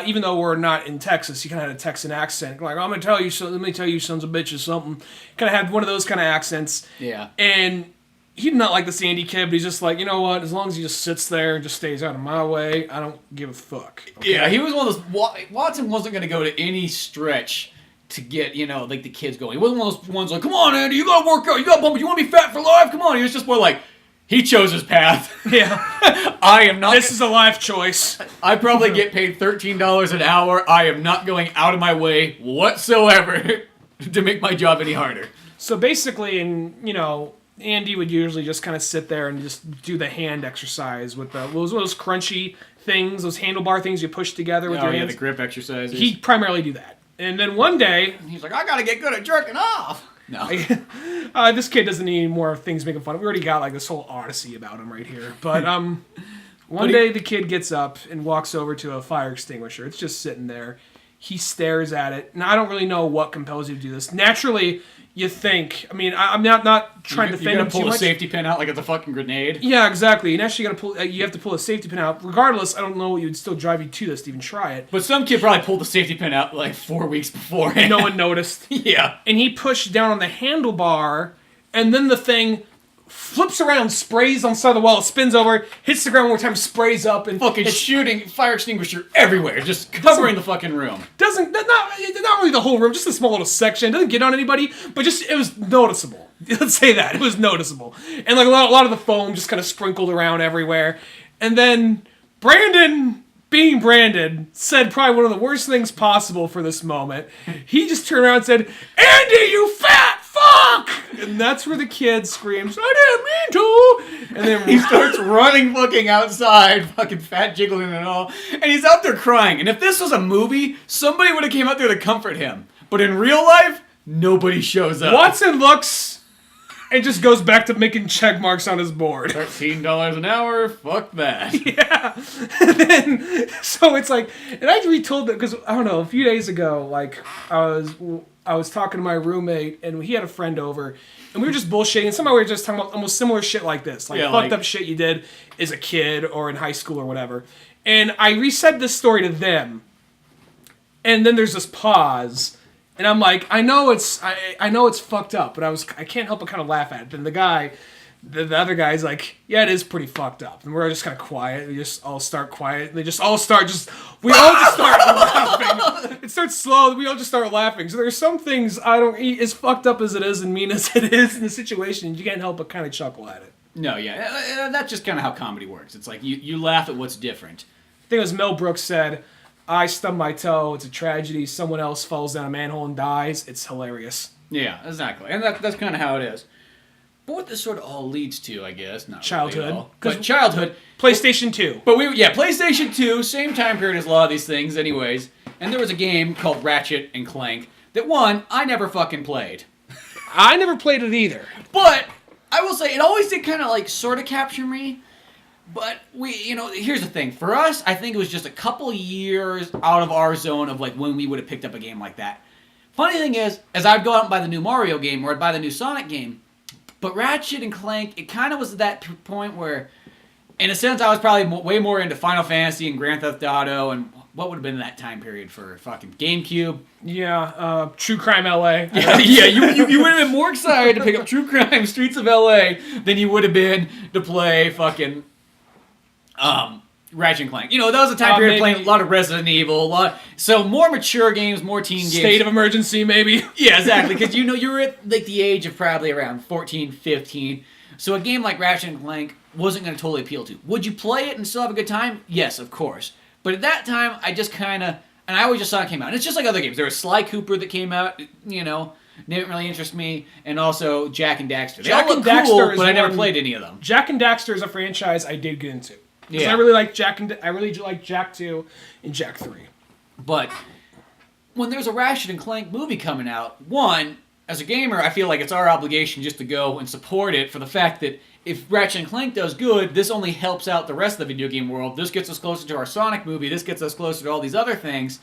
Even though we're not in Texas, he kind of had a Texan accent. Like, I'm gonna tell you, let me tell you, sons of bitches, something. Kind of had one of those kind of accents. Yeah. And he did not like the Sandy kid, but he's just like, you know what? As long as he just sits there and just stays out of my way, I don't give a fuck. Okay? Yeah, he was one of those. Watson wasn't going to go to any stretch to get, like the kids going. He wasn't one of those ones like, come on, Andy, you got to work out, you got to bump it, you want to be fat for life? Come on. He was just more like, he chose his path. Yeah. I am not. This is a life choice. I probably get paid $13 an hour. I am not going out of my way whatsoever to make my job any harder. So basically, Andy would usually just kind of sit there and just do the hand exercise with those crunchy things, those handlebar things you push together with your hands. The grip exercises. He'd primarily do that. And then one day... He's like, I gotta get good at jerking off! No. This kid doesn't need any more things making fun of. We already got like this whole odyssey about him right here. But one day the kid gets up and walks over to a fire extinguisher. It's just sitting there. He stares at it. And I don't really know what compels you to do this. Naturally... You think? I mean, I'm not trying to defend him too much. You pull a safety pin out like it's a fucking grenade. Yeah, exactly. And actually, you have to pull a safety pin out. Regardless, I don't know what would still drive you to this to even try it. But some kid probably pulled the safety pin out like 4 weeks before. No one noticed. Yeah. And he pushed down on the handlebar, and then the thing flips around, sprays on the side of the wall, spins over, hits the ground one more time, sprays up, and fucking shooting fire extinguisher everywhere, just covering the fucking room. Not really the whole room, just a small little section. Doesn't get on anybody, but just it was noticeable. Let's say that it was noticeable, and like a lot of the foam just kind of sprinkled around everywhere. And then Brandon, being Brandon, said probably one of the worst things possible for this moment. He just turned around and said, "Andy, you fat fuck!" And that's where the kid screams, "I didn't mean to!" And then he starts running fucking outside, fucking fat jiggling and all. And he's out there crying. And if this was a movie, somebody would have came out there to comfort him. But in real life, nobody shows up. Watson looks and just goes back to making check marks on his board. $13 an hour, fuck that. Yeah. And then, so it's like, and I retold that because, I don't know, a few days ago, like, I was talking to my roommate, and he had a friend over, and we were just bullshitting, and somehow we were just talking about almost similar shit like this, like fucked up shit you did as a kid or in high school or whatever. And I resaid this story to them, And then there's this pause, and I'm like, I know it's fucked up, but I can't help but kind of laugh at it. And the other guy's like, yeah, it is pretty fucked up. And we're just kind of quiet. We just all start quiet. We all just start laughing. It starts slow. We all just start laughing. So there's some things as fucked up as it is and mean as it is in the situation, you can't help but kind of chuckle at it. No, yeah. That's just kind of how comedy works. It's like you laugh at what's different. I think it was Mel Brooks said, I stubbed my toe. It's a tragedy. Someone else falls down a manhole and dies. It's hilarious. Yeah, exactly. And that's kind of how it is. But what this sort of all leads to, I guess, not childhood. Really but childhood. PlayStation 2. But PlayStation 2, same time period as a lot of these things anyways. And there was a game called Ratchet and Clank that, one, I never fucking played. I never played it either. But I will say, it always did kind of like sort of capture me. But here's the thing. For us, I think it was just a couple years out of our zone of like when we would have picked up a game like that. Funny thing is, as I'd go out and buy the new Mario game or I'd buy the new Sonic game, but Ratchet and Clank, it kind of was at that point where, in a sense, I was probably way more into Final Fantasy and Grand Theft Auto and what would have been that time period for fucking GameCube. Yeah, True Crime LA. Yeah, you would have been more excited to pick up True Crime Streets of LA than you would have been to play fucking Ratchet and Clank. That was a time period playing a lot of Resident Evil, so more mature games, more teen games. State of Emergency, maybe. Yeah, exactly, because you were at like the age of probably around 14, 15, so a game like Ratchet and Clank wasn't going to totally appeal to. Would you play it and still have a good time? Yes, of course. But at that time, I just kind of, and I always just saw it came out. And it's just like other games. There was Sly Cooper that came out, didn't really interest me, and also Jak and Daxter. They all look cool, but I never played any of them. Jak and Daxter is a franchise I did get into. Because Yeah. I really like I really do like Jak 2 and Jak 3. But when there's a Ratchet and Clank movie coming out, one, as a gamer, I feel like it's our obligation just to go and support it for the fact that if Ratchet and Clank does good, this only helps out the rest of the video game world. This gets us closer to our Sonic movie. This gets us closer to all these other things.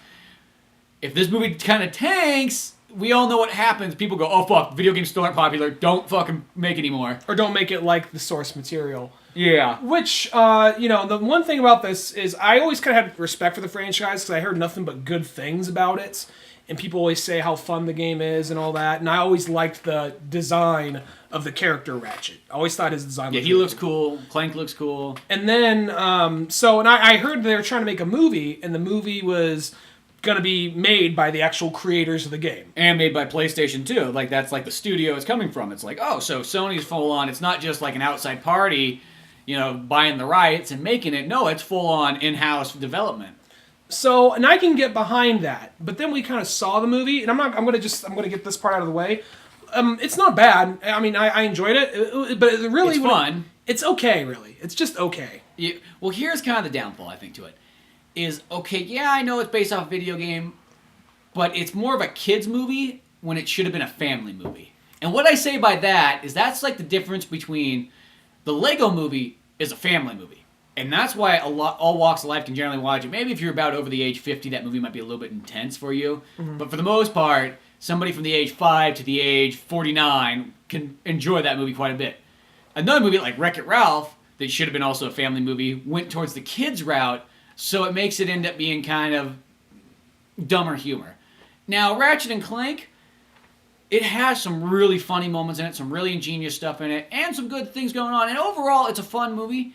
If this movie kind of tanks, we all know what happens. People go, oh fuck, video games still aren't popular. Don't fucking make anymore. Or don't make it like the source material. Yeah. Which, the one thing about this is I always kind of had respect for the franchise because I heard nothing but good things about it. And people always say how fun the game is and all that. And I always liked the design of the character Ratchet. I always thought his design Yeah, he looks cool. Clank looks cool. And then, I heard they were trying to make a movie, and the movie was going to be made by the actual creators of the game. And made by PlayStation 2. Like, that's like the studio it's coming from. It's like, oh, so Sony's full on. It's not just like an outside party, buying the rights and making it. No, it's full on in-house development. So, and I can get behind that, but then we kind of saw the movie, and I'm gonna get this part out of the way. It's not bad. I mean, I enjoyed it, but it really it's fun. It's okay, really. It's just okay. Yeah, well, here's kind of the downfall, I think, to it. Is, okay, yeah, I know it's based off a video game, but it's more of a kid's movie when it should have been a family movie. And what I say by that is that's like the difference between the Lego movie is a family movie. And that's why all walks of life can generally watch it. Maybe if you're about over the age 50, that movie might be a little bit intense for you. Mm-hmm. But for the most part, somebody from the age 5 to the age 49 can enjoy that movie quite a bit. Another movie like Wreck-It Ralph, that should have been also a family movie, went towards the kids' route, so it makes it end up being kind of dumber humor. Now, Ratchet and Clank, it has some really funny moments in it, some really ingenious stuff in it, and some good things going on. And overall, it's a fun movie.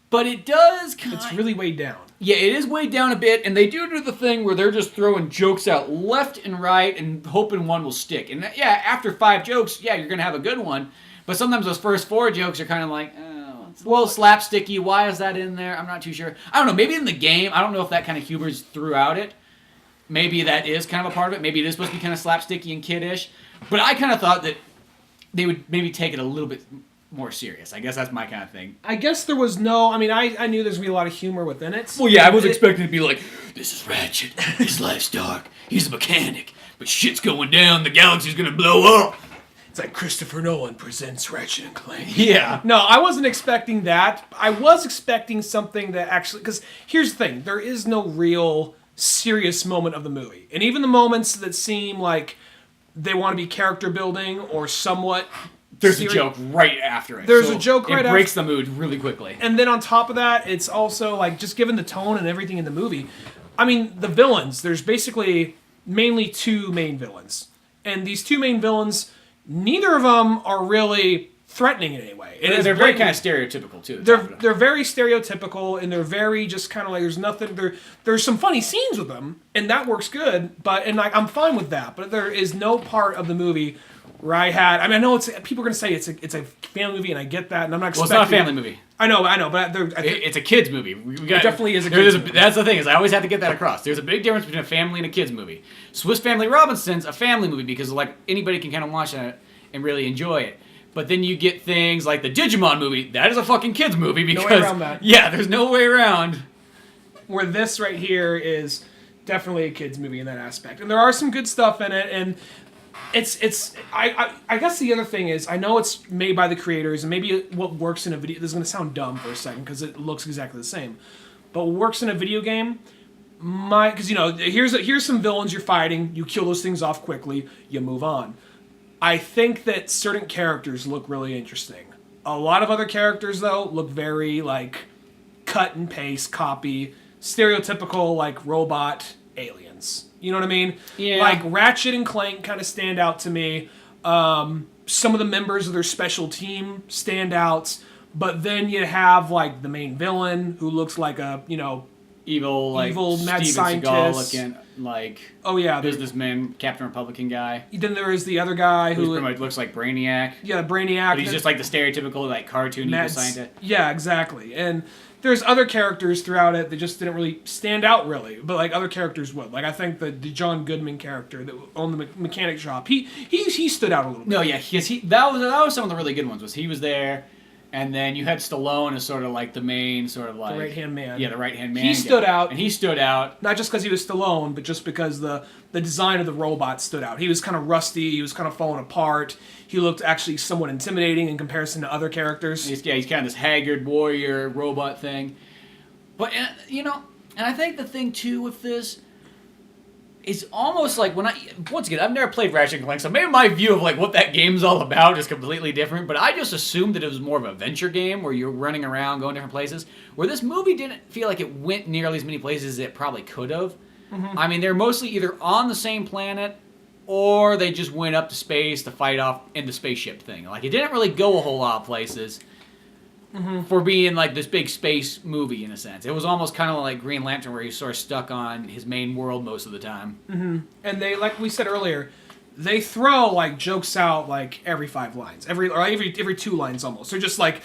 But it does It's really weighed down. Yeah, it is weighed down a bit, and they do the thing where they're just throwing jokes out left and right and hoping one will stick. And yeah, after 5 jokes, yeah, you're going to have a good one. But sometimes those first 4 jokes are kind of like, oh, it's a little slapsticky. Why is that in there? I'm not too sure. I don't know. Maybe in the game, I don't know if that kind of humor is throughout it. Maybe that is kind of a part of it. Maybe it is supposed to be kind of slapsticky and kiddish. But I kind of thought that they would maybe take it a little bit more serious. I guess that's my kind of thing. I guess there was I knew there's going to be a lot of humor within it. Well, yeah, I was expecting it to be like, this is Ratchet, his life's dark, he's a mechanic, but shit's going down, the galaxy's going to blow up. It's like Christopher Nolan presents Ratchet and Clank. Yeah. No, I wasn't expecting that. I was expecting something that actually, because here's the thing, there is no real serious moment of the movie. And even the moments that seem like they want to be character building or somewhat There's a joke right after it. There's a joke right after. It breaks the mood really quickly. And then on top of that, it's also like just given the tone and everything in the movie, I mean, the villains, there's basically mainly two main villains. And these two main villains, neither of them are really threatening in any way. They're very kind of stereotypical, too. They're very stereotypical, and they're very just kind of like, there's nothing, there's some funny scenes with them, and that works good, and like, I'm fine with that. But there is no part of the movie where I know people are going to say it's a family movie, and I get that, and I'm not expecting... Well, it's not a family movie. I know, but it's a kid's movie. It definitely is a kid's movie. That's the thing, is I always have to get that across. There's a big difference between a family and a kid's movie. Swiss Family Robinson's a family movie because like anybody can kind of watch it and really enjoy it. But then you get things like the Digimon movie. That is a fucking kid's movie because... No way around that. Yeah, there's no way around. Where this right here is definitely a kid's movie in that aspect. And there are some good stuff in it, and I guess the other thing is, I know it's made by the creators, and maybe what works in a video... This is going to sound dumb for a second, because it looks exactly the same. But what works in a video game... Because, here's some villains you're fighting, you kill those things off quickly, you move on. I think that certain characters look really interesting. A lot of other characters, though, look very, like, cut and paste, copy, stereotypical, like, robot aliens. You know what I mean? Yeah. Like, Ratchet and Clank kind of stand out to me. Some of the members of their special team stand out. But then you have, like, the main villain, who looks like a, evil mad Steven scientist Seagal looking, like, oh yeah, businessman, Captain Republican guy. Then there is the other guy who pretty much looks like Brainiac. Yeah, Brainiac. But he's just like the stereotypical like cartoon evil scientist. Yeah, exactly. And there's other characters throughout it that just didn't really stand out really, but like other characters would. Like I think the John Goodman character that owned the mechanic shop, he stood out a little bit. No, yeah, that was some of the really good ones. Was he was there. And then you had Stallone as sort of like the main sort of like... The right-hand man. Yeah, the right-hand man. He stood out. And he stood out. Not just because he was Stallone, but just because the design of the robot stood out. He was kind of rusty. He was kind of falling apart. He looked actually somewhat intimidating in comparison to other characters. He's kind of this haggard warrior robot thing. But, and I think the thing, too, with this... It's almost like once again, I've never played Ratchet and Clank, so maybe my view of like what that game's all about is completely different, but I just assumed that it was more of a venture game where you're running around, going different places, where this movie didn't feel like it went nearly as many places as it probably could have. Mm-hmm. I mean, they're mostly either on the same planet, or they just went up to space to fight off in the spaceship thing. Like, it didn't really go a whole lot of places. Mm-hmm. For being like this big space movie in a sense. It was almost kind of like Green Lantern where he's sort of stuck on his main world most of the time. Mm-hmm. And they, like we said earlier, they throw like jokes out like every 5 lines. Every 2 lines almost. They're just like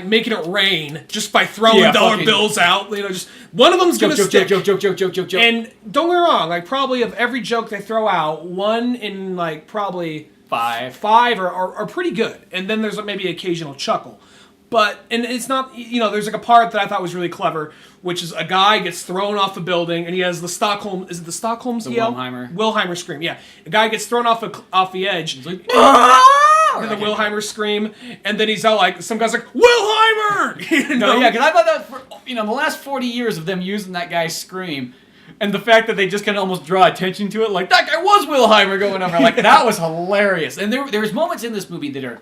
making it rain just by throwing dollar bills out. Just one of them's gonna stick. Joke. And don't get me wrong, like probably of every joke they throw out, one in like probably 5 are pretty good. And then there's maybe an occasional chuckle. But, and it's not, there's like a part that I thought was really clever, which is a guy gets thrown off a building, and he has the Stockholm, is it the Stockholm's yell? Wilheimer scream, yeah. A guy gets thrown off the edge, he's like, ah! And the Wilheimer scream, and then he's out like, some guy's like, Wilheimer! No, yeah, because I thought that for, the last 40 years of them using that guy's scream, and the fact that they just kind of almost draw attention to it, like, that guy was Wilheimer going over, like, that was hilarious. And there's moments in this movie that are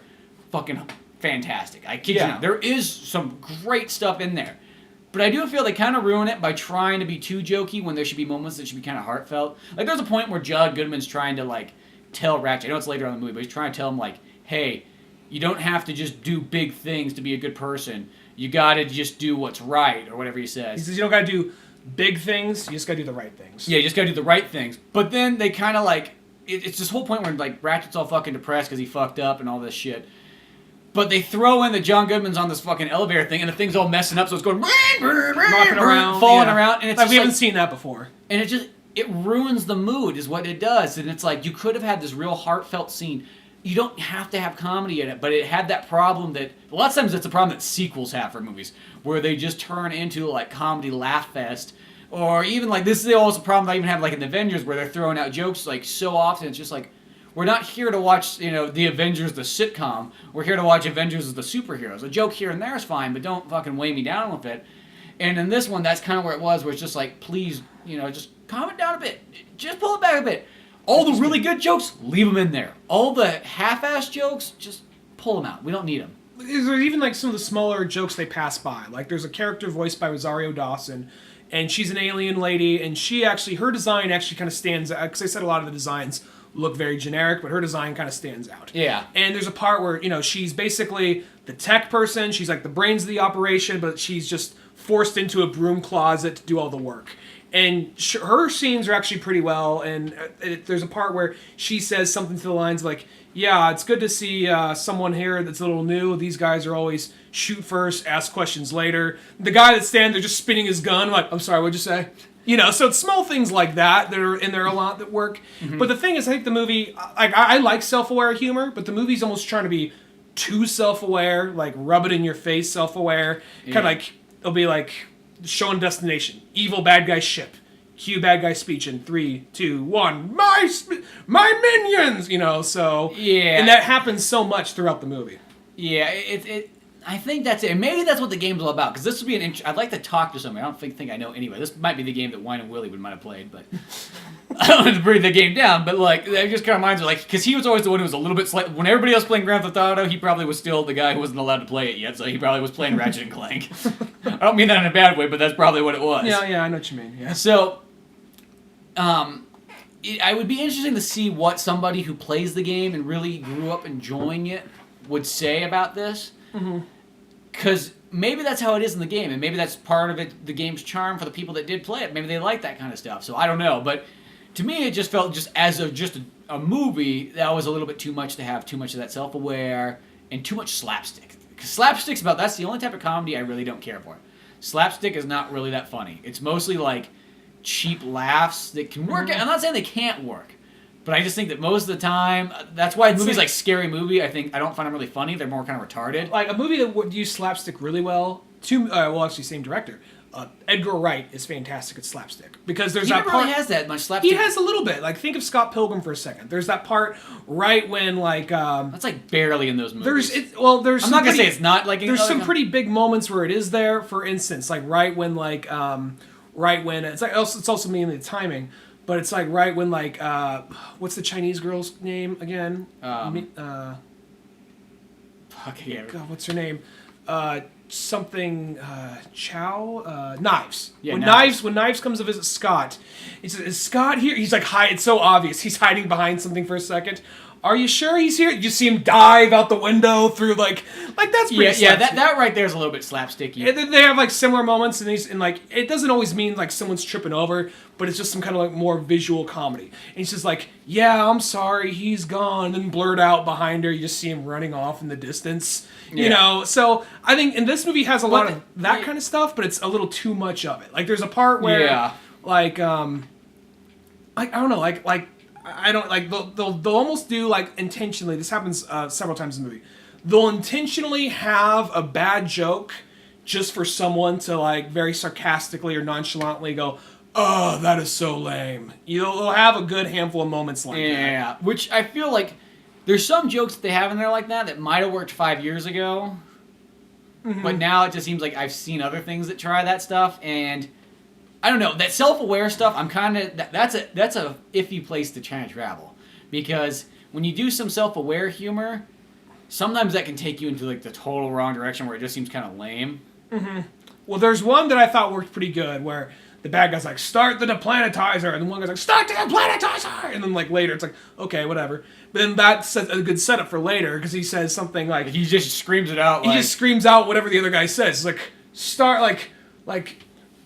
fucking fantastic. I kid you not. There is some great stuff in there. But I do feel they kind of ruin it by trying to be too jokey when there should be moments that should be kind of heartfelt. Like, there's a point where John Goodman's trying to, like, tell Ratchet, I know it's later on in the movie, but he's trying to tell him, like, hey, you don't have to just do big things to be a good person. You gotta just do what's right, or whatever he says. He says you don't gotta do big things, you just gotta do the right things. Yeah, you just gotta do the right things. But then they kind of, like, it's this whole point where, like, Ratchet's all fucking depressed because he fucked up and all this shit. But they throw in that John Goodman's on this fucking elevator thing, and the thing's all messing up, so it's going knocking around, falling around, and it's like we haven't seen that before. And it ruins the mood, is what it does. And it's like you could have had this real heartfelt scene. You don't have to have comedy in it, but it had that problem that a lot of times it's a problem that sequels have for movies, where they just turn into like comedy laugh fest, or even like this is also a problem I even have like in the Avengers, where they're throwing out jokes like so often. It's just like, we're not here to watch, the Avengers, the sitcom. We're here to watch Avengers as the superheroes. A joke here and there is fine, but don't fucking weigh me down with it. And in this one, that's kind of where it was, where it's just like, please, just calm it down a bit. Just pull it back a bit. All the really good jokes, leave them in there. All the half-assed jokes, just pull them out. We don't need them. There's even like some of the smaller jokes they pass by. Like there's a character voiced by Rosario Dawson, and she's an alien lady, and her design actually kind of stands out, because I said a lot of the designs look very generic, but her design kind of stands out. Yeah. And there's a part where, she's basically the tech person, she's like the brains of the operation, but she's just forced into a broom closet to do all the work. And her scenes are actually pretty well, and there's a part where she says something to the lines like, yeah, it's good to see someone here that's a little new. These guys are always shoot first, ask questions later. The guy that's standing there just spinning his gun, like, I'm sorry, what'd you say? So it's small things like that are in there a lot that work. Mm-hmm. But the thing is, I think the movie, I like self-aware humor, but the movie's almost trying to be too self-aware, like rub it in your face self-aware. Yeah. Kind of like, it'll be like showing destination, evil bad guy ship, cue bad guy speech in 3, 2, 1, my minions, so. Yeah. And that happens so much throughout the movie. Yeah, I think that's it. And maybe that's what the game's all about. Because this would be I'd like to talk to somebody. I don't think I know anybody. This might be the game that Whining and Willy might have played, but I don't want to bring the game down. But that just kind of reminds me, because he was always the one who was a little bit when everybody else playing Grand Theft Auto, he probably was still the guy who wasn't allowed to play it yet. So he probably was playing Ratchet and Clank. I don't mean that in a bad way, but that's probably what it was. Yeah, I know what you mean. Yeah. So, I would be interesting to see what somebody who plays the game and really grew up enjoying it would say about this. Mm-hmm. Because maybe that's how it is in the game, and maybe that's part of it, the game's charm for the people that did play it. Maybe they like that kind of stuff. So I don't know, but to me, it just felt as a movie that was a little bit too much to have too much of that self-aware and too much slapstick. Because slapstick's that's the only type of comedy I really don't care for. Slapstick is not really that funny. It's mostly like cheap laughs that can work. Mm-hmm. I'm not saying they can't work. But I just think that most of the time, that's why movies like Scary Movie, I don't find them really funny. They're more kind of retarded. Like a movie that would use slapstick really well, actually same director. Edgar Wright is fantastic at slapstick. Because there's that part... He really has that much slapstick. He has a little bit. Like, think of Scott Pilgrim for a second. There's that part right when, that's like barely in those movies. There's I'm not going to say it's not like... There's some pretty big moments where it is there. For instance, like right when, it's also mainly the timing. But it's like right when what's the Chinese girl's name again? God, what's her name? Chow? Knives. Yeah, when Knives comes to visit Scott, he says, "Is Scott here?" He's like, "Hi." It's so obvious. He's hiding behind something for a second. Are you sure he's here? You see him dive out the window through that's pretty. Yeah. That right there is a little bit slapsticky. And then they have similar moments, and it doesn't always mean someone's tripping over, but it's just some kind of more visual comedy. And he's just like, "Yeah, I'm sorry, he's gone," and then blurred out behind her. You just see him running off in the distance. Yeah. So I think, and this movie has a lot of that kind of stuff, but it's a little too much of it. There's a part where, I don't know, I don't they'll almost do intentionally. This happens several times in the movie. They'll intentionally have a bad joke just for someone to very sarcastically or nonchalantly go, "Oh, that is so lame." They'll have a good handful of moments like that. Yeah, which I feel like there's some jokes that they have in there like that might have worked 5 years ago, but now it just seems like I've seen other things that try that stuff and. I don't know, that self-aware stuff, I'm kind of... That's a iffy place to try and travel. Because when you do some self-aware humor, sometimes that can take you into the total wrong direction where it just seems kind of lame. Mm-hmm. Well, there's one that I thought worked pretty good where the bad guy's like, "Start the deplanetizer," and the one guy's like, "Start the deplanetizer!" And then later it's like, okay, whatever. But then that's a good setup for later because he says something like... He just screams it out He just screams out whatever the other guy says. It's like, start,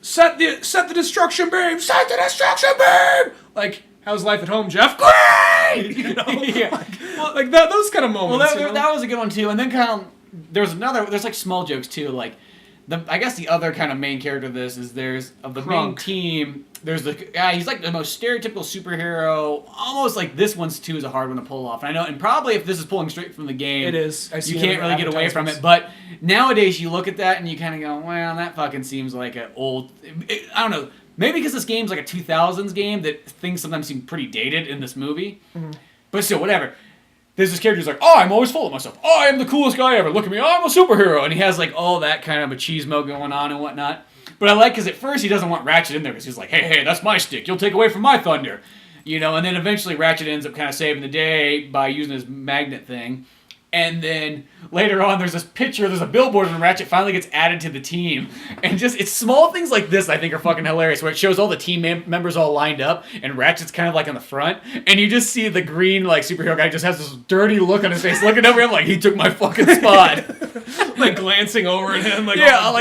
Set the destruction beam! Set the destruction beam! How's life at home, Jeff? Great! Yeah. Those kind of moments. Well, that was a good one too. And then there's small jokes too. I guess the other kind of main character of this is of the main team. There's the guy. He's the most stereotypical superhero. Almost this one's too is a hard one to pull off. And I know, and probably if this is pulling straight from the game, it is. You can't really get away from it. But nowadays, you look at that and you kind of go, "Well, that fucking seems like an old." I don't know. Maybe because this game's a 2000s game that things sometimes seem pretty dated in this movie. Mm-hmm. But still, whatever. There's this character who's like, "Oh, I'm always full of myself. Oh, I am the coolest guy ever. Look at me. Oh, I'm a superhero." And he has all that kind of machismo going on and whatnot. But I because at first he doesn't want Ratchet in there because he's like, hey, that's my stick. You'll take away from my thunder. And then eventually Ratchet ends up kind of saving the day by using his magnet thing. And then later on, there's a billboard, and Ratchet finally gets added to the team. And it's small things like this I think are fucking hilarious, where it shows all the team members all lined up, and Ratchet's kind of like on the front, and you just see the green like superhero guy just has this dirty look on his face, looking over him like he took my fucking spot. Like glancing over at him, like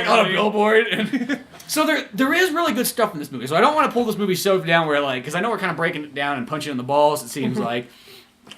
on a billboard. And so there is really good stuff in this movie. So I don't want to pull this movie so down where like, because I know we're kind of breaking it down and punching in the balls. It seems like.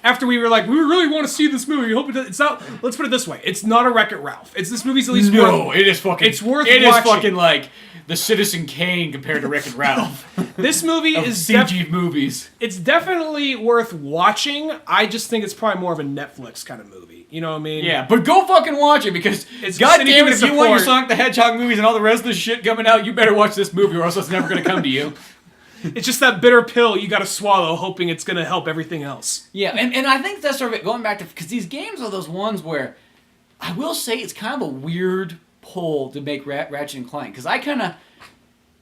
After we were like, we really want to see this movie. We hope it's not. Let's put it this way: it's not a Wreck-It Ralph. This movie's at least worth. It is fucking. It's worth. It watching. is fucking like the Citizen Kane compared to Wreck-It Ralph. This movie is CG movies. It's definitely worth watching. I just think it's probably more of a Netflix kind of movie. You know what I mean? Yeah, but go fucking watch it because it's goddamn it, if you want your Sonic the Hedgehog movies and all the rest of this shit coming out, you better watch this movie or else it's never gonna come to you. It's just that bitter pill you gotta swallow, hoping it's gonna help everything else. Yeah, and I think that's sort of it, going back to, because these games are those ones where, I will say it's kind of a weird pull to make Ratchet and Clank, because I kind of,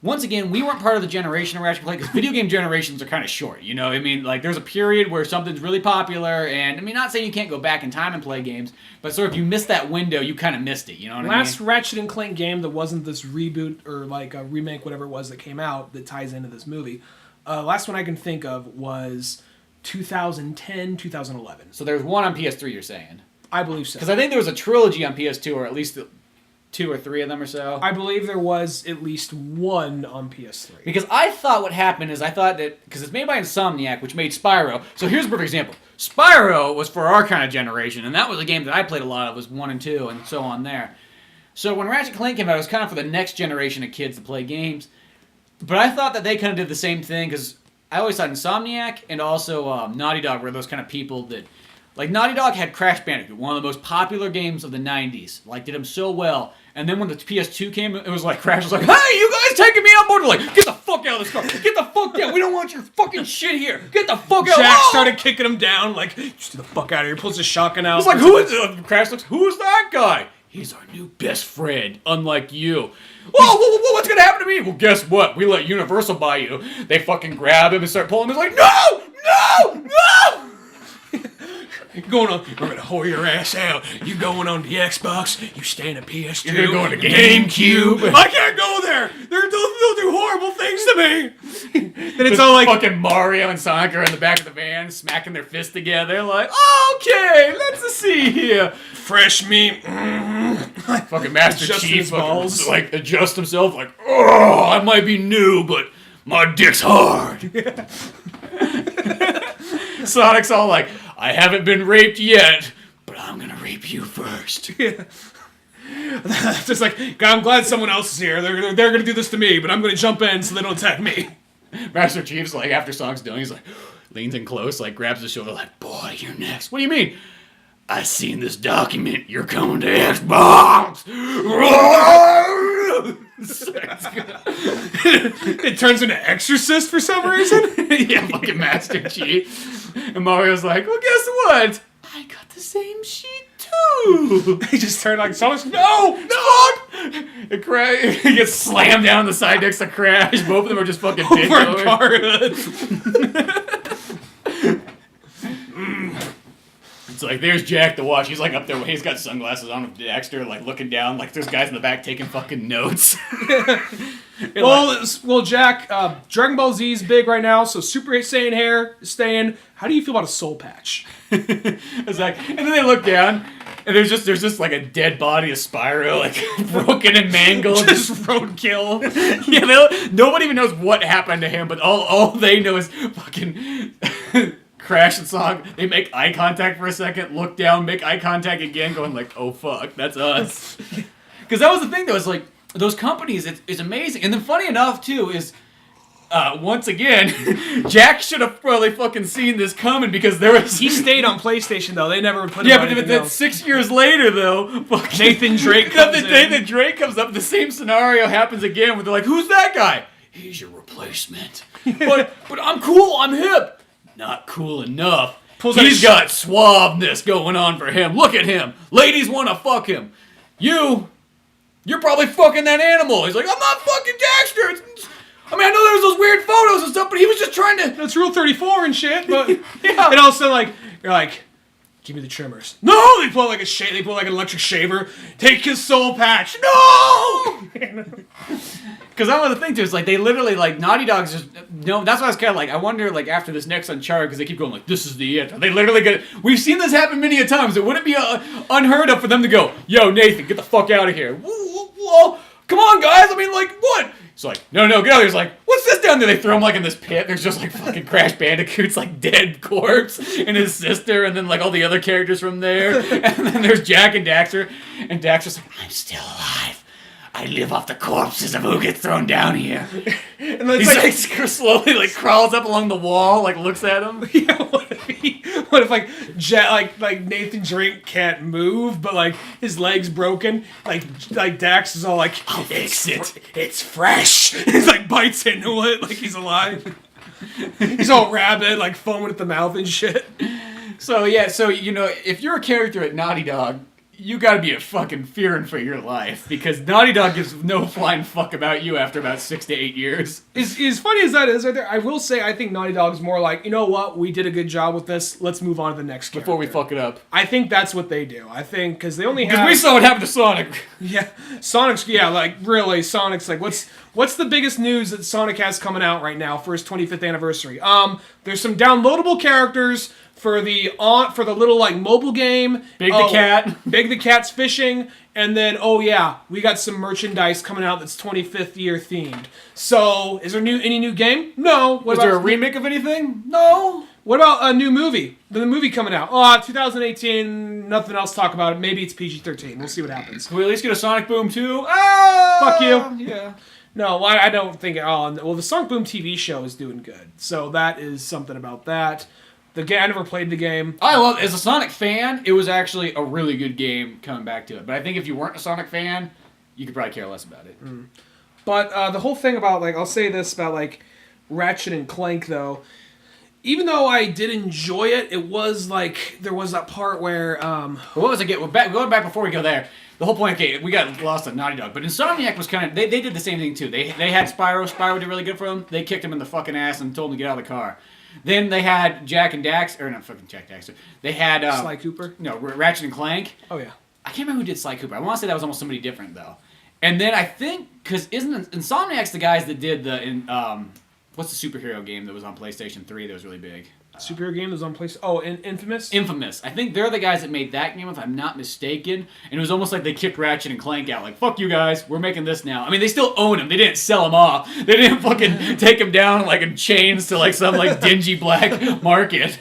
once again, we weren't part of the generation of Ratchet and Clank, because video game generations are kind of short, you know? I mean, like, there's a period where something's really popular, and, I mean, not saying you can't go back in time and play games, but sort of if you missed that window, you kind of missed it, you know what I mean? Last Ratchet and Clank game that wasn't this reboot, or like a remake, whatever it was that came out, that ties into this movie, last one I can think of was 2010, 2011. So there's one on PS3, you're saying? I believe so. Because I think there was a trilogy on PS2, or at least 2 or 3 of them or so. I believe there was at least one on PS3. Because I thought what happened is I thought that, because it's made by Insomniac, which made Spyro. So here's a perfect example. Spyro was for our kind of generation, and that was a game that I played a lot of, was 1 and 2, and so on there. So when Ratchet Clank came out, it was kind of for the next generation of kids to play games. But I thought that they kind of did the same thing, because I always thought Insomniac and also Naughty Dog were those kind of people that... Like, Naughty Dog had Crash Bandicoot, one of the most popular games of the 90s. Like, did them so well. And then when the PS2 came, it was like, Crash was like, hey, you guys taking me on board? They're like, get the fuck out of this car. Get the fuck down. We don't want your fucking shit here. Get the fuck out. Jack started kicking him down, like, just get the fuck out of here. Pulls his shotgun out. He's like, who is... Crash looks, who is that guy? He's our new best friend, unlike you. Whoa, what's gonna happen to me? Well, guess what? We let Universal buy you. They fucking grab him and start pulling him. He's like, no! Going on, we're gonna whore your ass out. You going on the Xbox, you stay in a PS2. You're going to GameCube. I can't go there! They'll do horrible things to me! Then it's all like... fucking Mario and Sonic are in the back of the van, smacking their fists together, like, okay, let's see here. Fresh meat. Fucking Master Adjusting Chief his balls. like, adjust himself, like, oh, I might be new, but my dick's hard. Sonic's all like, I haven't been raped yet, but I'm gonna rape you first. Yeah. Just like, God, I'm glad someone else is here. They're gonna do this to me, but I'm gonna jump in so they don't attack me. Master Chief's like, after Sonic's done, he's like, leans in close, like, grabs his shoulder, like, boy, you're next. What do you mean? I seen this document. You're coming to Xbox. It turns into Exorcist for some reason. Yeah, fucking Master Chief. And Mario's like, well, guess what? I got the same sheet too. He just turned like, no! He gets slammed down the side next to Crash. Both of them are just fucking bent over. Car hood. It's like, there's Jack the Watch. He's like up there. He's got sunglasses on with Dexter, like looking down. Like there's guys in the back taking fucking notes. Well, Jack, Dragon Ball Z is big right now, so Super Saiyan hair is staying. How do you feel about a soul patch? It's like, and then they look down, and there's just like a dead body of Spyro, like broken and mangled, just roadkill. Yeah, nobody even knows what happened to him, but all they know is fucking Crash and Sonic. They make eye contact for a second, look down, make eye contact again, going like, oh fuck, that's us. Because that was the thing though, is like, those companies, it's amazing. And then funny enough, too, is, once again, Jack should have probably fucking seen this coming because there was... He stayed on PlayStation, though. They never put him on anything else. 6 years later, though, fucking... Nathan Drake comes in. Nathan Drake comes up, the same scenario happens again, where they're like, who's that guy? He's your replacement. but I'm cool, I'm hip. Not cool enough. He's got suaveness going on for him. Look at him. Ladies want to fuck him. You're probably fucking that animal. He's like, I'm not fucking Dexter. I mean, I know there was those weird photos and stuff, but he was just trying to... That's Rule 34 and shit, but... Yeah. And also, like, you're like, Give me the trimmers. No! They pull like they pull like an electric shaver. Take his soul patch. No! Because that was the thing too. Is like they literally like Naughty Dog's just no. That's why I was kind of like I wonder like after this next Uncharted because they keep going like this is the end. They literally get. We've seen this happen many a times. It wouldn't be unheard of for them to go, yo Nathan, get the fuck out of here. Whoa, come on guys. I mean like what? It's like no, get out of here. It's like what's this down there? They throw him like in this pit. There's just like fucking Crash Bandicoot's like dead corpse and his sister and then like all the other characters from there. And then there's Jack and Daxter. And Daxter's like I'm still alive. I live off the corpses of who gets thrown down here. And then he's like slowly like crawls up along the wall, like looks at him. Yeah, what if like like Nathan Drake can't move, but like his leg's broken? Like Dax is all like, I'll fix it. It's fresh. He's like bites into it like he's alive. He's all rabid, like foaming at the mouth and shit. So yeah, you know, if you're a character at Naughty Dog, you gotta be a fucking fearing for your life because Naughty Dog gives no flying fuck about you after about 6 to 8 years. As funny as that is right there, I will say I think Naughty Dog's more like, you know what, we did a good job with this, let's move on to the next character. Before we fuck it up. I think that's what they do. I think, because they only have... Because we saw what happened to Sonic. Yeah, Sonic's, yeah, like, really, Sonic's like, what's the biggest news that Sonic has coming out right now for his 25th anniversary? There's some downloadable characters for the little like mobile game. Big the Cat. Big the Cat's fishing. And then, oh yeah, we got some merchandise coming out that's 25th year themed. So, is there any new game? No. Was there a remake of anything? No. What about a new movie? The movie coming out. Oh, 2018, nothing else to talk about it. Maybe it's PG-13. We'll see what happens. Can we at least get a Sonic Boom 2? Ah! Fuck you. Yeah. No, I don't think at all. Well, the Sonic Boom TV show is doing good. So that is something about that. I never played the game. As a Sonic fan, it was actually a really good game coming back to it. But I think if you weren't a Sonic fan, you could probably care less about it. Mm. But the whole thing about, like, I'll say this about, like, Ratchet and Clank, though. Even though I did enjoy it, it was, like, there was that part where... What was it? Going back before we go there, the whole point, okay, we got lost on Naughty Dog, but Insomniac was kind of... They did the same thing, too. They had Spyro. Spyro did really good for them. They kicked him in the fucking ass and told him to get out of the car. Then they had Jack and Dax, or not fucking Jack Daxter. They had Sly Cooper. No, Ratchet and Clank. Oh yeah. I can't remember who did Sly Cooper. I want to say that was almost somebody different though. And then I think because isn't Insomniac's the guys that did what's the superhero game that was on PlayStation 3 that was really big? Superhero game that was on PlayStation. Oh, Infamous. Infamous. I think they're the guys that made that game, if I'm not mistaken. And it was almost like they kicked Ratchet and Clank out. Like, fuck you guys, we're making this now. I mean, they still own them. They didn't sell them off. They didn't fucking take them down like in chains to like some like dingy black market.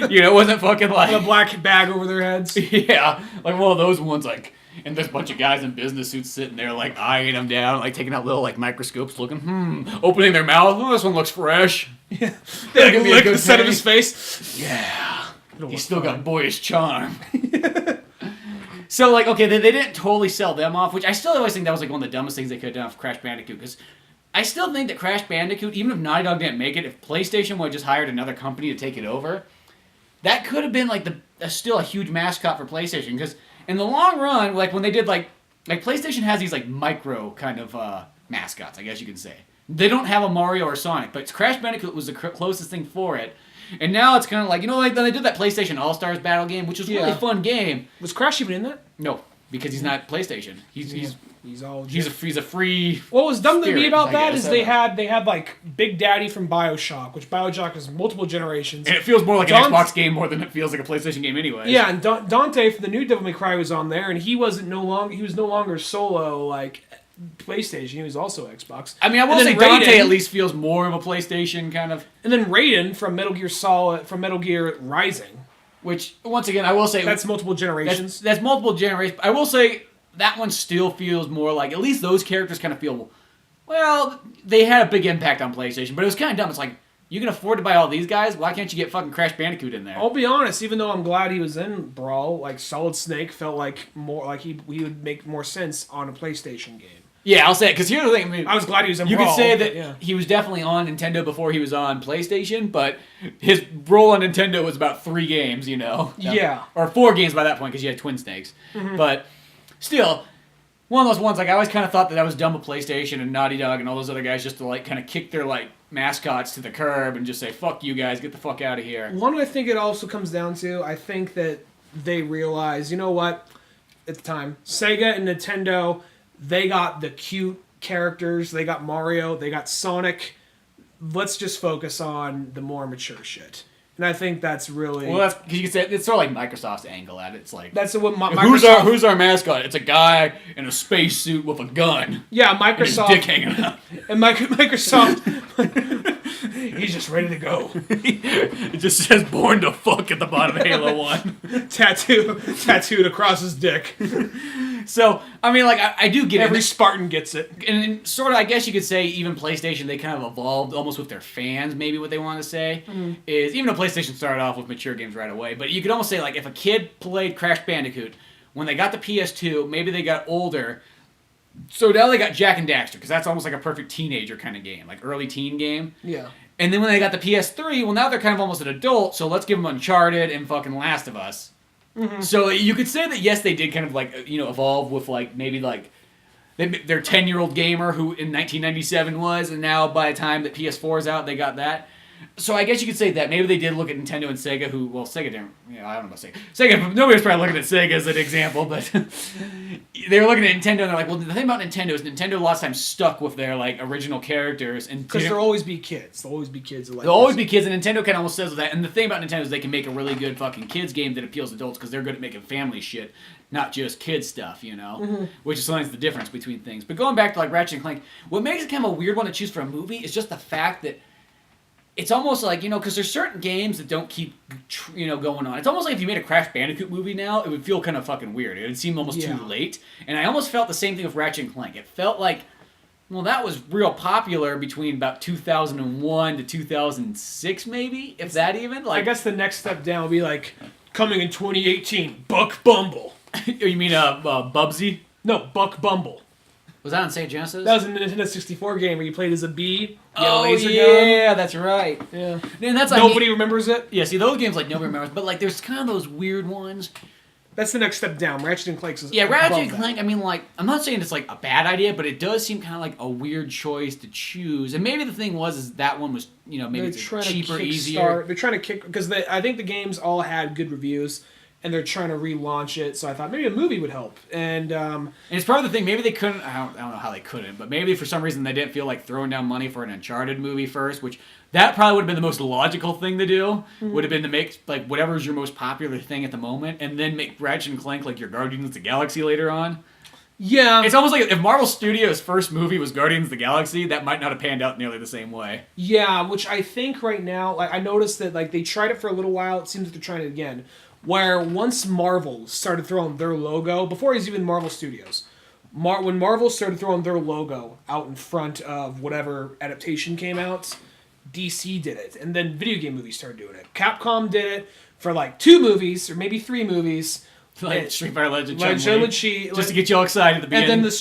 You know, it wasn't fucking like a black bag over their heads. Yeah, like one of those ones like. And there's a bunch of guys in business suits sitting there, like, eyeing them down, like, taking out little, like, microscopes, looking, opening their mouth. Oh, this one looks fresh. Yeah. They like, lick the set of his face. Yeah. He's still got boyish charm. So, like, okay, they didn't totally sell them off, which I still always think that was, like, one of the dumbest things they could have done with Crash Bandicoot, because I still think that Crash Bandicoot, even if Naughty Dog didn't make it, if PlayStation would have just hired another company to take it over, that could have been, like, still a huge mascot for PlayStation, because... In the long run, like when they did like PlayStation has these like micro kind of mascots, I guess you could say. They don't have a Mario or Sonic, but Crash Bandicoot was the closest thing for it. And now it's kind of like, you know, like they did that PlayStation All-Stars battle game, which was a really fun game. Was Crash even in that? No, because he's not PlayStation. He's a free. What was dumb to me about that is they had like Big Daddy from BioShock, which BioShock is multiple generations, and it feels more like an Xbox game more than it feels like a PlayStation game anyway. Yeah, and Dante for the new Devil May Cry was on there, and he was no longer solo like PlayStation. He was also Xbox. I mean, I will say Dante at least feels more of a PlayStation kind of. And then Raiden from Metal Gear Rising, which once again I will say that's multiple generations. That's multiple generations. I will say. That one still feels more like, at least those characters kind of feel, well, they had a big impact on PlayStation, but it was kind of dumb. It's like, you can afford to buy all these guys, why can't you get fucking Crash Bandicoot in there? I'll be honest, even though I'm glad he was in Brawl, like Solid Snake felt like more like he would make more sense on a PlayStation game. Yeah, I'll say it, because here's the thing, I mean, I was glad he was in Brawl. You could say that he he was definitely on Nintendo before he was on PlayStation, but his role on Nintendo was about 3 games, you know? Yeah. Or 4 games by that point, because you had Twin Snakes. Mm-hmm. But still... One of those ones, like, I always kind of thought that was dumb with PlayStation and Naughty Dog and all those other guys just to, like, kind of kick their, like, mascots to the curb and just say, fuck you guys, get the fuck out of here. One, I think it also comes down to, I think that they realized, you know what? At the time, Sega and Nintendo, they got the cute characters. They got Mario. They got Sonic. Let's just focus on the more mature shit. And I think that's really... Well, that's because you can say it's sort of like Microsoft's angle at it. It's like... That's what Microsoft... Who's our mascot? It's a guy in a spacesuit with a gun. Yeah, Microsoft... And his dick hanging out. And Microsoft... He's just ready to go. It just says "Born to Fuck" at the bottom of Halo 1. Tattooed across his dick. So, I mean, like, I do get Every it. Spartan gets it. And sort of, I guess you could say, even PlayStation, they kind of evolved almost with their fans, maybe what they want to say. Is, even though PlayStation started off with mature games right away, but you could almost say, like, if a kid played Crash Bandicoot, when they got the PS2, maybe they got older, so now they got Jak and Daxter, because that's almost like a perfect teenager kind of game, like early teen game. Yeah. And then when they got the PS3, well, now they're kind of almost an adult, so let's give them Uncharted and fucking Last of Us. So you could say that, yes, they did kind of, like, you know, evolve with, like, maybe, like, their 10-year-old gamer who in 1997 was, and now by the time that PS4 is out, they got that. So I guess you could say that. Maybe they did look at Nintendo and Sega, who, well, Sega didn't, I don't know about Sega. Sega, nobody was probably looking at Sega as an example, but they were looking at Nintendo, and they're like, well, the thing about Nintendo is Nintendo a lot of times stuck with their, like, original characters. Because there'll always be kids. There'll always be kids that like There'll always be kids, and Nintendo kind of almost says that. And the thing about Nintendo is they can make a really good fucking kids game that appeals to adults, because they're good at making family shit, not just kid stuff, you know? Which is sometimes the difference between things. But going back to, like, Ratchet and Clank, what makes it kind of a weird one to choose for a movie is just the fact that it's almost like, you know, because there's certain games that don't keep, you know, going on. It's almost like if you made a Crash Bandicoot movie now, it would feel kind of fucking weird. It would seem almost too late. And I almost felt the same thing with Ratchet and Clank. It felt like, well, that was real popular between about 2001 to 2006, maybe, if that even. Like, I guess the next step down would be like, coming in 2018, Buck Bumble. You mean Bubsy? No, Buck Bumble. Was that on Sega Genesis? That was a Nintendo 64 game where you played as a bee. You had a Oh, laser yeah, gun. that's right. Yeah. And that's Nobody remembers it. Yeah, see, those games, like, nobody remembers. But, like, there's kind of those weird ones. That's the next step down. Ratchet and Clank is Yeah, above Ratchet and that. Clank, I mean, like, I'm not saying it's, like, a bad idea, but it does seem kind of like a weird choice to choose. And maybe the thing is that one was, you know, maybe it's cheaper, easier. They're trying to kick... Because I think the games all had good reviews, and they're trying to relaunch it, so I thought maybe a movie would help. And it's part of the thing, maybe they couldn't, I don't know how they couldn't, but maybe for some reason they didn't feel like throwing down money for an Uncharted movie first, which that probably would have been the most logical thing to do, would have been to make, like, whatever's your most popular thing at the moment, and then make Ratchet and Clank, like, your Guardians of the Galaxy later on. yeah. It's almost like if Marvel Studios' first movie was Guardians of the Galaxy, that might not have panned out nearly the same way. Yeah, which I think right now, like, I noticed that, like, they tried it for a little while, it seems like they're trying it again. Where once Marvel started throwing their logo, before it was even Marvel Studios, when Marvel started throwing their logo out in front of whatever adaptation came out, DC did it. And then video game movies started doing it. Capcom did it for like 2 movies, or maybe 3 movies. Like Street Fighter Legend Just to get you all excited at the beginning. And then the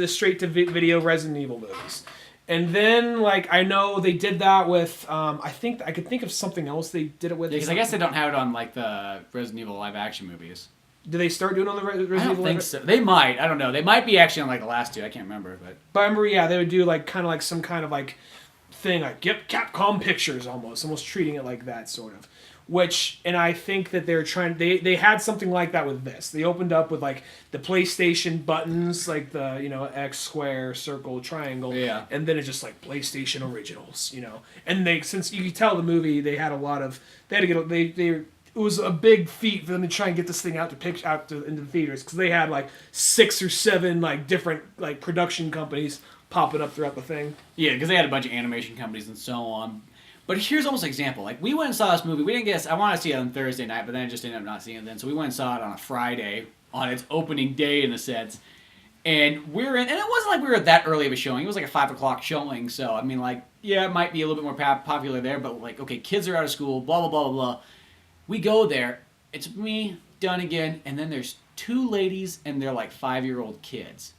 straight to video Resident Evil movies. And then, like, I know they did that with, I think, I could think of something else they did it with. Yeah, because I guess they don't have it on, like, the Resident Evil live-action movies. Did they start doing it on the Resident Evil? I don't think so. They might. I don't know. They might be actually on, like, the last 2. I can't remember, but... But I remember, yeah, they would do, like, kind of like some kind of, like, thing, like, yep, Capcom Pictures, almost treating it like that, sort of. Which, and I think that they're trying, they had something like that with this. They opened up with, like, the PlayStation buttons, like the, you know, X, square, circle, triangle. Yeah. And then it's just, like, PlayStation Originals, you know. And they, since you could tell the movie, they had a lot of, they had to get, it was a big feat for them to try and get this thing out into the theaters. Because they had, like, 6 or 7, like, different, like, production companies popping up throughout the thing. Yeah, because they had a bunch of animation companies and so on. But here's almost an example. Like, we went and saw this movie. We didn't guess. I wanted to see it on Thursday night, but then I just ended up not seeing it then. So we went and saw it on a Friday, on its opening day, in a sense. And we're in, and it wasn't like we were that early of a showing. It was like a 5 o'clock showing. So, I mean, like, yeah, it might be a little bit more popular there, but, like, okay, kids are out of school, blah, blah, blah, blah, blah. We go there. It's me, Dunigan, and then there's 2 ladies and they're, like, 5-year-old kids.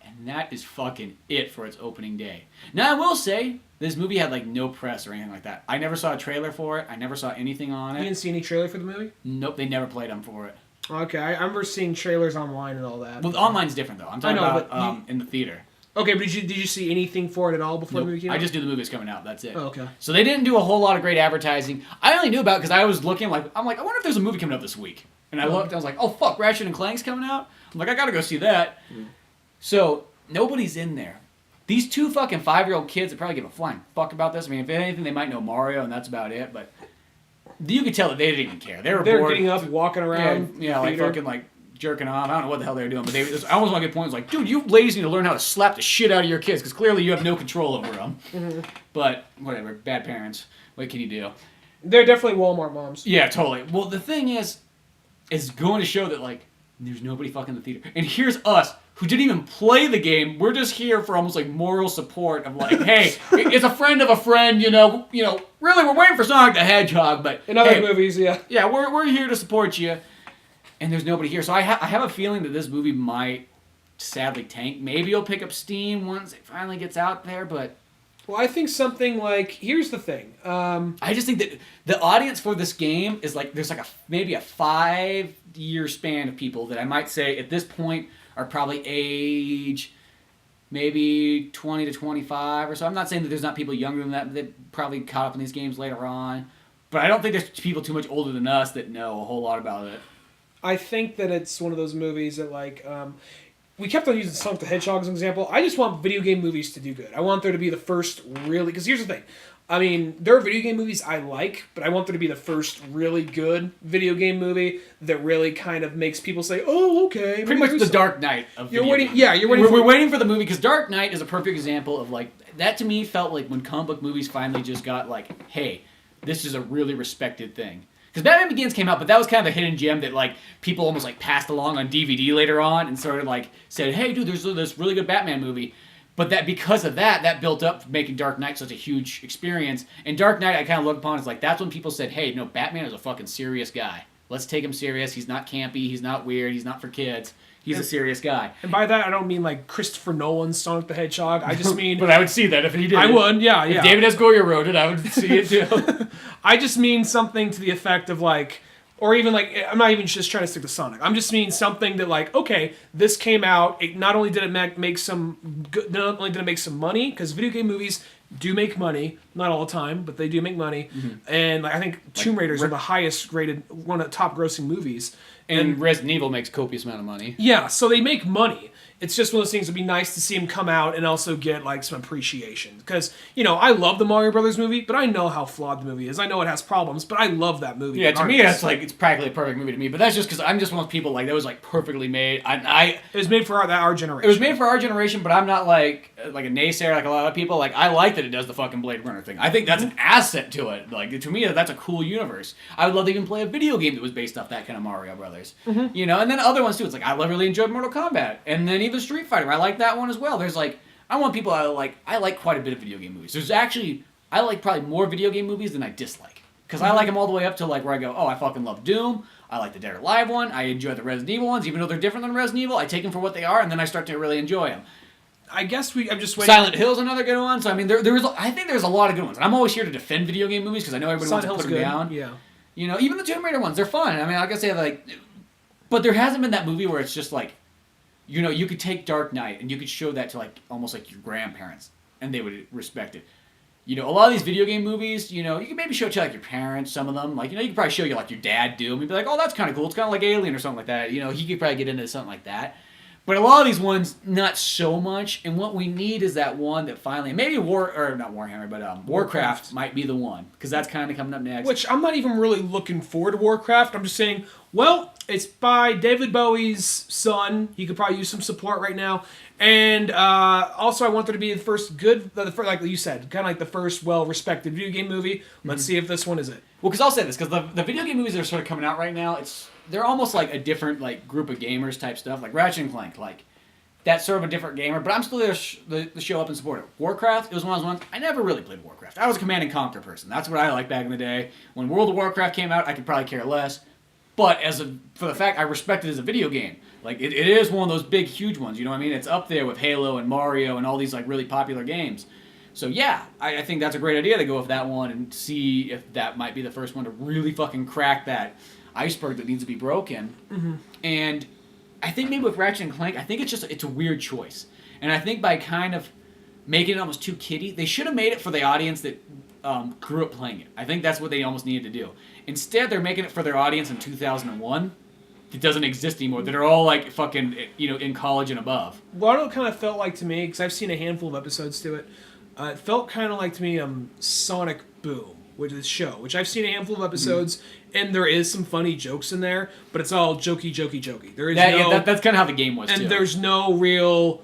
And that is fucking it for its opening day. Now, I will say, this movie had, like, no press or anything like that. I never saw a trailer for it. I never saw anything on it. You didn't see any trailer for the movie? Nope, they never played them for it. Okay, I remember seeing trailers online and all that. Well, online's different, though. I'm talking about in the theater. Okay, but did you see anything for it at all before Nope. the movie came out? I just knew the movie was coming out. That's it. Oh, okay. So they didn't do a whole lot of great advertising. I only knew about it because I was looking, like, I'm like, I wonder if there's a movie coming up this week. And I looked, I was like, oh fuck, Ratchet and Clank's coming out? I'm like, I gotta go see that. So, nobody's in there. These 2 fucking 5-year-old kids that probably give a flying fuck about this. I mean, if anything, they might know Mario, and that's about it, but you could tell that they didn't even care. They were bored. Getting up, walking around. Yeah, like fucking like jerking off. I don't know what the hell they were doing, but I almost want to get points like, dude, you ladies need to learn how to slap the shit out of your kids, because clearly you have no control over them. But, whatever, bad parents. What can you do? They're definitely Walmart moms. Yeah, totally. Well, the thing is going to show that, like, there's nobody fucking in the theater. And here's us, who didn't even play the game. We're just here for almost, like, moral support of, like, hey, it's a friend of a friend, you know, really, we're waiting for Sonic the Hedgehog, but... In other movies, yeah. Yeah, we're here to support you. And there's nobody here. So I have a feeling that this movie might sadly tank. Maybe it'll pick up steam once it finally gets out there, but... Well, I think something like... Here's the thing. I just think that the audience for this game is like... There's like maybe a 5-year span of people that I might say at this point are probably age maybe 20 to 25 or so. I'm not saying that there's not people younger than that probably caught up in these games later on. But I don't think there's people too much older than us that know a whole lot about it. I think that it's one of those movies that, like... we kept on using Sonic the Hedgehog as an example. I just want video game movies to do good. I want there to be the first really... Because here's the thing. I mean, there are video game movies I like, but I want there to be the first really good video game movie that really kind of makes people say, oh, okay. Pretty much the Dark Knight of You're video waiting. games. Yeah, you're waiting. We're waiting for the movie, because Dark Knight is a perfect example of, like... That, to me, felt like when comic book movies finally just got, like, hey, this is a really respected thing. Because Batman Begins came out, but that was kind of a hidden gem that, like, people almost, like, passed along on DVD later on and sort of, like, said, hey, dude, there's this really good Batman movie. But that because of that built up making Dark Knight such a huge experience. And Dark Knight, I kind of look upon as, like, that's when people said, hey, no, Batman is a fucking serious guy. Let's take him serious. He's not campy. He's not weird. He's not for kids. He's a serious guy. And by that, I don't mean, like, Christopher Nolan's Sonic the Hedgehog. I just mean... But I would see that if he did. I would, yeah. If David S. Goyer wrote it, I would see it, too. I just mean something to the effect of, like... Or even, like, I'm not even just trying to stick to Sonic. I'm just meaning something that, like, okay, this came out. It not only did it make some good, not only did it make some money, because video game movies do make money, not all the time, but they do make money. And like, I think Tomb Raider is one of the highest rated, one of the top grossing movies. And Resident Evil makes a copious amount of money. Yeah, so they make money. It's just one of those things that would be nice to see him come out and also get, like, some appreciation. Because, you know, I love the Mario Brothers movie, but I know how flawed the movie is. I know it has problems, but I love that movie. Yeah, to me, that's like, it's practically a perfect movie to me. But that's just because I'm just one of those people, like, that was, like, perfectly made. It was made for our generation. It was made for our generation, but I'm not, like a naysayer like a lot of people. Like, I like that it does the fucking Blade Runner thing. I think that's an asset to it. Like, to me, that's a cool universe. I would love to even play a video game that was based off that kind of Mario Brothers. You know, and then other ones, too. It's like, I really enjoyed Mortal Kombat. And then even Street Fighter, I like that one as well. There's, like, I want people I like quite a bit of video game movies. There's actually, I like probably more video game movies than I dislike. Because I like them all the way up to, like, where I go, oh, I fucking love Doom. I like the Dead or Alive one. I enjoy the Resident Evil ones. Even though they're different than Resident Evil, I take them for what they are, and then I start to really enjoy them. I guess I'm just waiting. Silent Hill's another good one. So, I mean, I think there's a lot of good ones. And I'm always here to defend video game movies because I know everybody wants to put them down. Yeah. You know, even the Tomb Raider ones, they're fun. I mean, like I say, like... But there hasn't been that movie where it's just, like... You know, you could take Dark Knight and you could show that to, like, almost like your grandparents, and they would respect it. You know, a lot of these video game movies, you know, you can maybe show it to, like, your parents, some of them. Like, you know, you could probably show you, like, your dad Doom. You'd be like, oh, that's kind of cool. It's kind of like Alien or something like that. You know, he could probably get into something like that. But a lot of these ones, not so much. And what we need is that one that finally, maybe Warcraft might be the one, because that's kind of coming up next. Which I'm not even really looking forward to Warcraft. I'm just saying, well, it's by David Bowie's son. He could probably use some support right now. And also, I want there to be the first good, like you said, kind of like the first well-respected video game movie. Let's see if this one is it. Well, because I'll say this, because the video game movies that are sort of coming out right now, they're almost like a different, like, group of gamers type stuff, like Ratchet and Clank, like, that's sort of a different gamer, but I'm still there to show up and support it. Warcraft, it was one of those ones, I never really played Warcraft. I was a Command and Conquer person. That's what I liked back in the day. When World of Warcraft came out, I could probably care less, but for the fact I respect it as a video game. Like, it is one of those big, huge ones, you know what I mean? It's up there with Halo and Mario and all these, like, really popular games. So, yeah, I think that's a great idea to go with that one and see if that might be the first one to really fucking crack that iceberg that needs to be broken. And I think maybe with Ratchet and Clank, I think it's a weird choice. And I think by kind of making it almost too kiddie, they should have made it for the audience that grew up playing it. I think that's what they almost needed to do. Instead, they're making it for their audience in 2001. that doesn't exist anymore. That are all like fucking in college and above. What it kind of felt like to me, because I've seen a handful of episodes to it, it felt kind of like to me Sonic Boom, which is the show, which I've seen a handful of episodes, and there is some funny jokes in there, but it's all jokey. There is that's kind of how the game was, and there's no real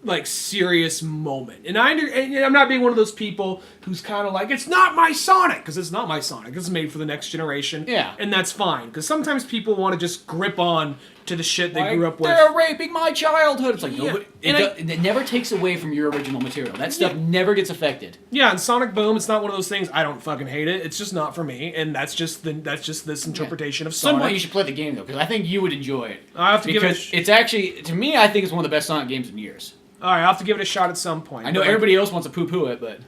like serious moment. And I'm not being one of those people who's kind of like, it's not my Sonic, because it's not my Sonic. It's made for the next generation. Yeah. And that's fine, because sometimes people want to just grip on to the shit they grew up with. They're raping my childhood. It's like, Yeah. nobody, it never takes away from your original material. That stuff never gets affected. Yeah, and Sonic Boom, it's not one of those things, I don't fucking hate it. It's just not for me, and that's just this interpretation of Sonic. Some point you should play the game, though, because I think you would enjoy it. I have to give it it's actually, to me, I think it's one of the best Sonic games in years. Alright, I'll have to give it a shot at some point. I know everybody else wants to poo-poo it, but...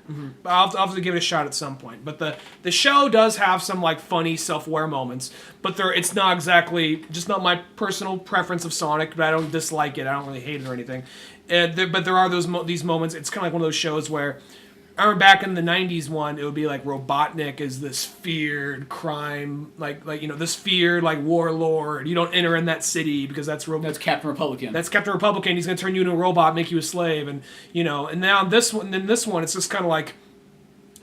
I'll have to give it a shot at some point. But the show does have some like funny self-aware moments, but it's not exactly, just not my personal preference of Sonic, but I don't dislike it, I don't really hate it or anything. But there are these moments, it's kind of like one of those shows where, I remember back in the 90s one, it would be like Robotnik is this feared crime, this feared like warlord. You don't enter in that city because that's Captain Republican. That's Captain Republican. He's gonna turn you into a robot, make you a slave, and and now this one, it's just kind of like,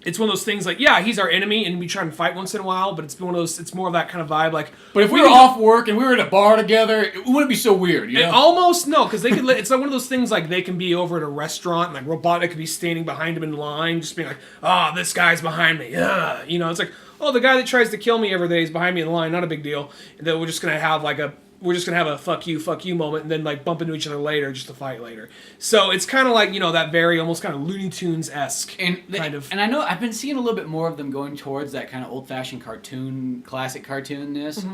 it's one of those things like, yeah, he's our enemy, and we try and fight once in a while, but it's one of those, it's more of that kind of vibe. Like, but if we were off work and we were at a bar together, it wouldn't be so weird, you know? Almost, no, because they could. It's like one of those things like they can be over at a restaurant, and like Robotnik could be standing behind him in line, just being like, oh, this guy's behind me, it's like, oh, the guy that tries to kill me every day is behind me in line, not a big deal. And then we're just gonna have a fuck you moment, and then like bump into each other later just to fight later. So it's kind of like, that very almost kind of Looney Tunes-esque kind of. And I know I've been seeing a little bit more of them going towards that kind of old-fashioned classic cartoonness,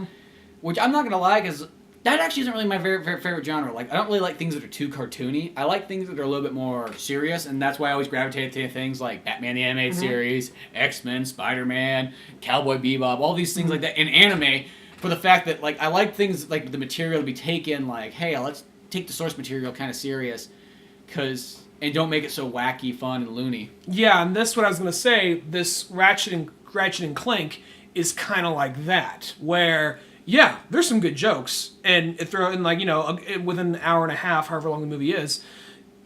which I'm not gonna lie, because that actually isn't really my very, very favorite genre. Like, I don't really like things that are too cartoony. I like things that are a little bit more serious, and that's why I always gravitate to things like Batman the Animated Series, X-Men, Spider-Man, Cowboy Bebop, all these things like that in anime. For the fact that, like, I like things like the material to be taken, like, hey, let's take the source material kind of serious, and don't make it so wacky, fun, and loony. Yeah, and that's what I was gonna say. This Ratchet and Clank is kind of like that, where there's some good jokes, and within an hour and a half, however long the movie is,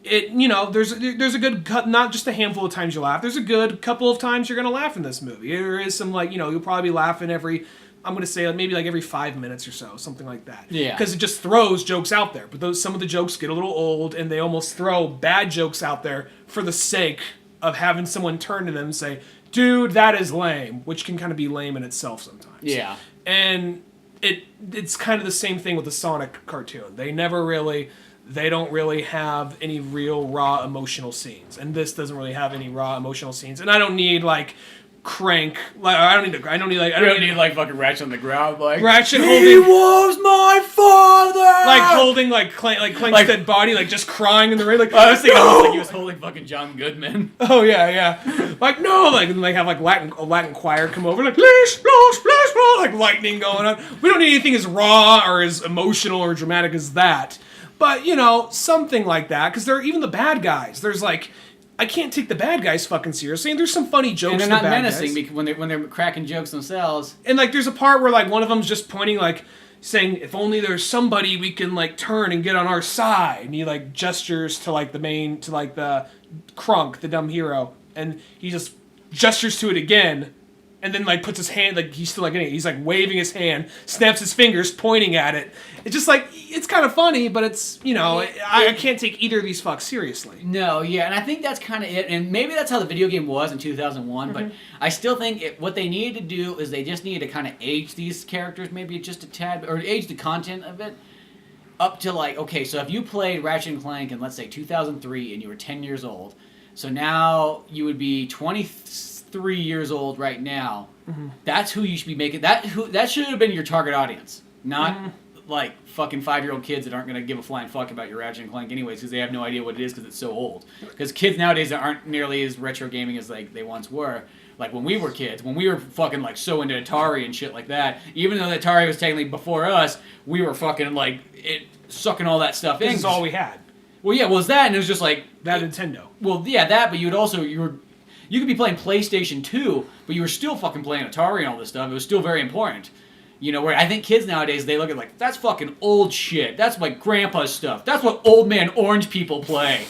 there's a good cut, not just a handful of times you laugh. There's a good couple of times you're gonna laugh in this movie. There is some you'll probably be laughing I'm going to say maybe like every 5 minutes or so, something like that. Yeah. Because it just throws jokes out there. But some of the jokes get a little old, and they almost throw bad jokes out there for the sake of having someone turn to them and say, dude, that is lame, which can kind of be lame in itself sometimes. Yeah. And it's kind of the same thing with the Sonic cartoon. They don't really have any real raw emotional scenes. And this doesn't really have any raw emotional scenes. And I don't need Crank, I don't need fucking Ratchet on the ground, like Ratchet he was my father, holding Clank's dead body, just crying in the rain, I was thinking no! He was holding fucking John Goodman. Oh yeah, no, and have a Latin choir come over, please, splash, splash, splash, lightning going on. We don't need anything as raw or as emotional or dramatic as that, but something like that, because there are even the bad guys. There's I can't take the bad guys fucking seriously, and there's some funny jokes. And they're not menacing because when they're cracking jokes themselves. And there's a part where one of them's just pointing saying, "If only there's somebody we can turn and get on our side," and he gestures to the Crunk, the dumb hero, and he just gestures to it again, and then puts his hand he's still in it. He's waving his hand, snaps his fingers, pointing at it. It's just it's kind of funny, but it's I can't take either of these fucks seriously. No, yeah, and I think that's kind of it. And maybe that's how the video game was in 2001. But I still think what they needed to do is they just needed to kind of age these characters, maybe just a tad, or age the content of it up to okay. So if you played Ratchet and Clank in let's say 2003 and you were 10 years old, so now you would be 23 years old right now. That's who you should be making. That should have been your target audience, not fucking 5-year-old kids that aren't going to give a flying fuck about your Ratchet and Clank anyways because they have no idea what it is because it's so old. Because kids nowadays aren't nearly as retro gaming as they once were. When we were kids, when we were fucking so into Atari and shit like that, even though Atari was technically before us, we were fucking sucking all that stuff in. This is all we had. Well, yeah, was that, and it was just that Nintendo. Well, yeah, that, but you could be playing PlayStation 2, but you were still fucking playing Atari and all this stuff. It was still very important. You know, where I think kids nowadays, they look at like, that's fucking old shit. That's like grandpa's stuff. That's what old man orange people play.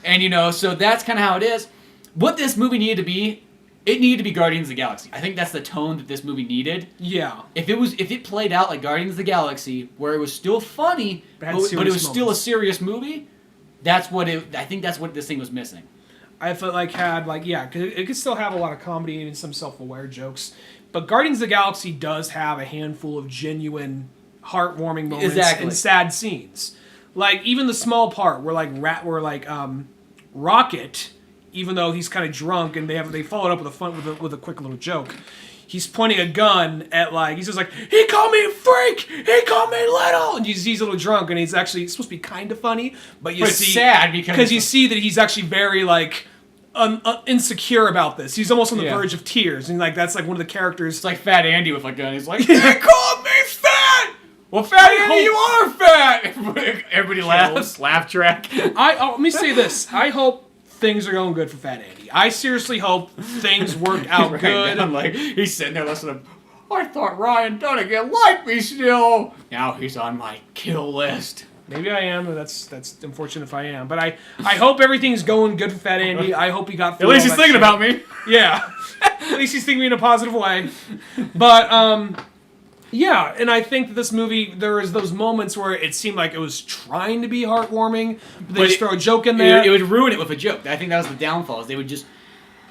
And, you know, so that's kind of how it is. What this movie needed to be, it needed to be Guardians of the Galaxy. I think that's the tone that this movie needed. Yeah. If it played out like Guardians of the Galaxy, where it was still funny, but it was still a serious movie, I think that's what this thing was missing. I felt like cause it could still have a lot of comedy and even some self-aware jokes. But Guardians of the Galaxy does have a handful of genuine, heartwarming moments and sad scenes. Like, even the small part where Rocket, even though he's kind of drunk, and they follow it up with a quick little joke. He's pointing a gun at he's just like, he called me a freak, he called me little, and he's a little drunk, and he's supposed to be kind of funny, but it's sad because you see that he's actually very insecure about this. He's almost on the verge of tears, and that's one of the characters. It's like Fat Andy with a gun. He's like, they called me fat. Well, Fat Andy, you are fat. Everybody laughs. Laugh track. Let me say this. I hope things are going good for Fat Andy. I seriously hope things work out good. I'm he's sitting there listening. I thought Ryan Dunigan liked me still. Now he's on my kill list. Maybe I am, but that's unfortunate if I am. But I hope everything's going good for Fat Andy. I hope he got through. At least he's thinking about me. Yeah. At least he's thinking in a positive way. But yeah, and I think that this movie, there was those moments where it seemed like it was trying to be heartwarming, but they just throw a joke in there. It would ruin it with a joke. I think that was the downfall. They would just,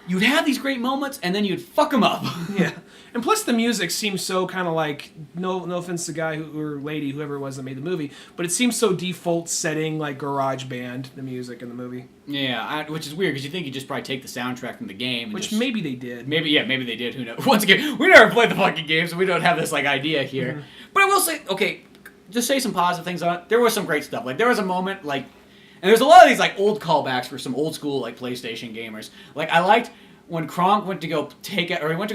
you'd have these great moments, and then you'd fuck them up. Yeah. And plus the music seems so kind of no offense to the guy or lady, whoever it was that made the movie, but it seems so default setting, garage band, the music in the movie. Yeah, which is weird, because you think you'd just probably take the soundtrack from the game. Which maybe they did. Maybe they did, who knows. Once again, we never played the fucking game, so we don't have this, idea here. Mm-hmm. But I will say, okay, just say some positive things on it. There was some great stuff. There was a moment, and there's a lot of these, old callbacks for some old school, PlayStation gamers. I liked when Kronk went to go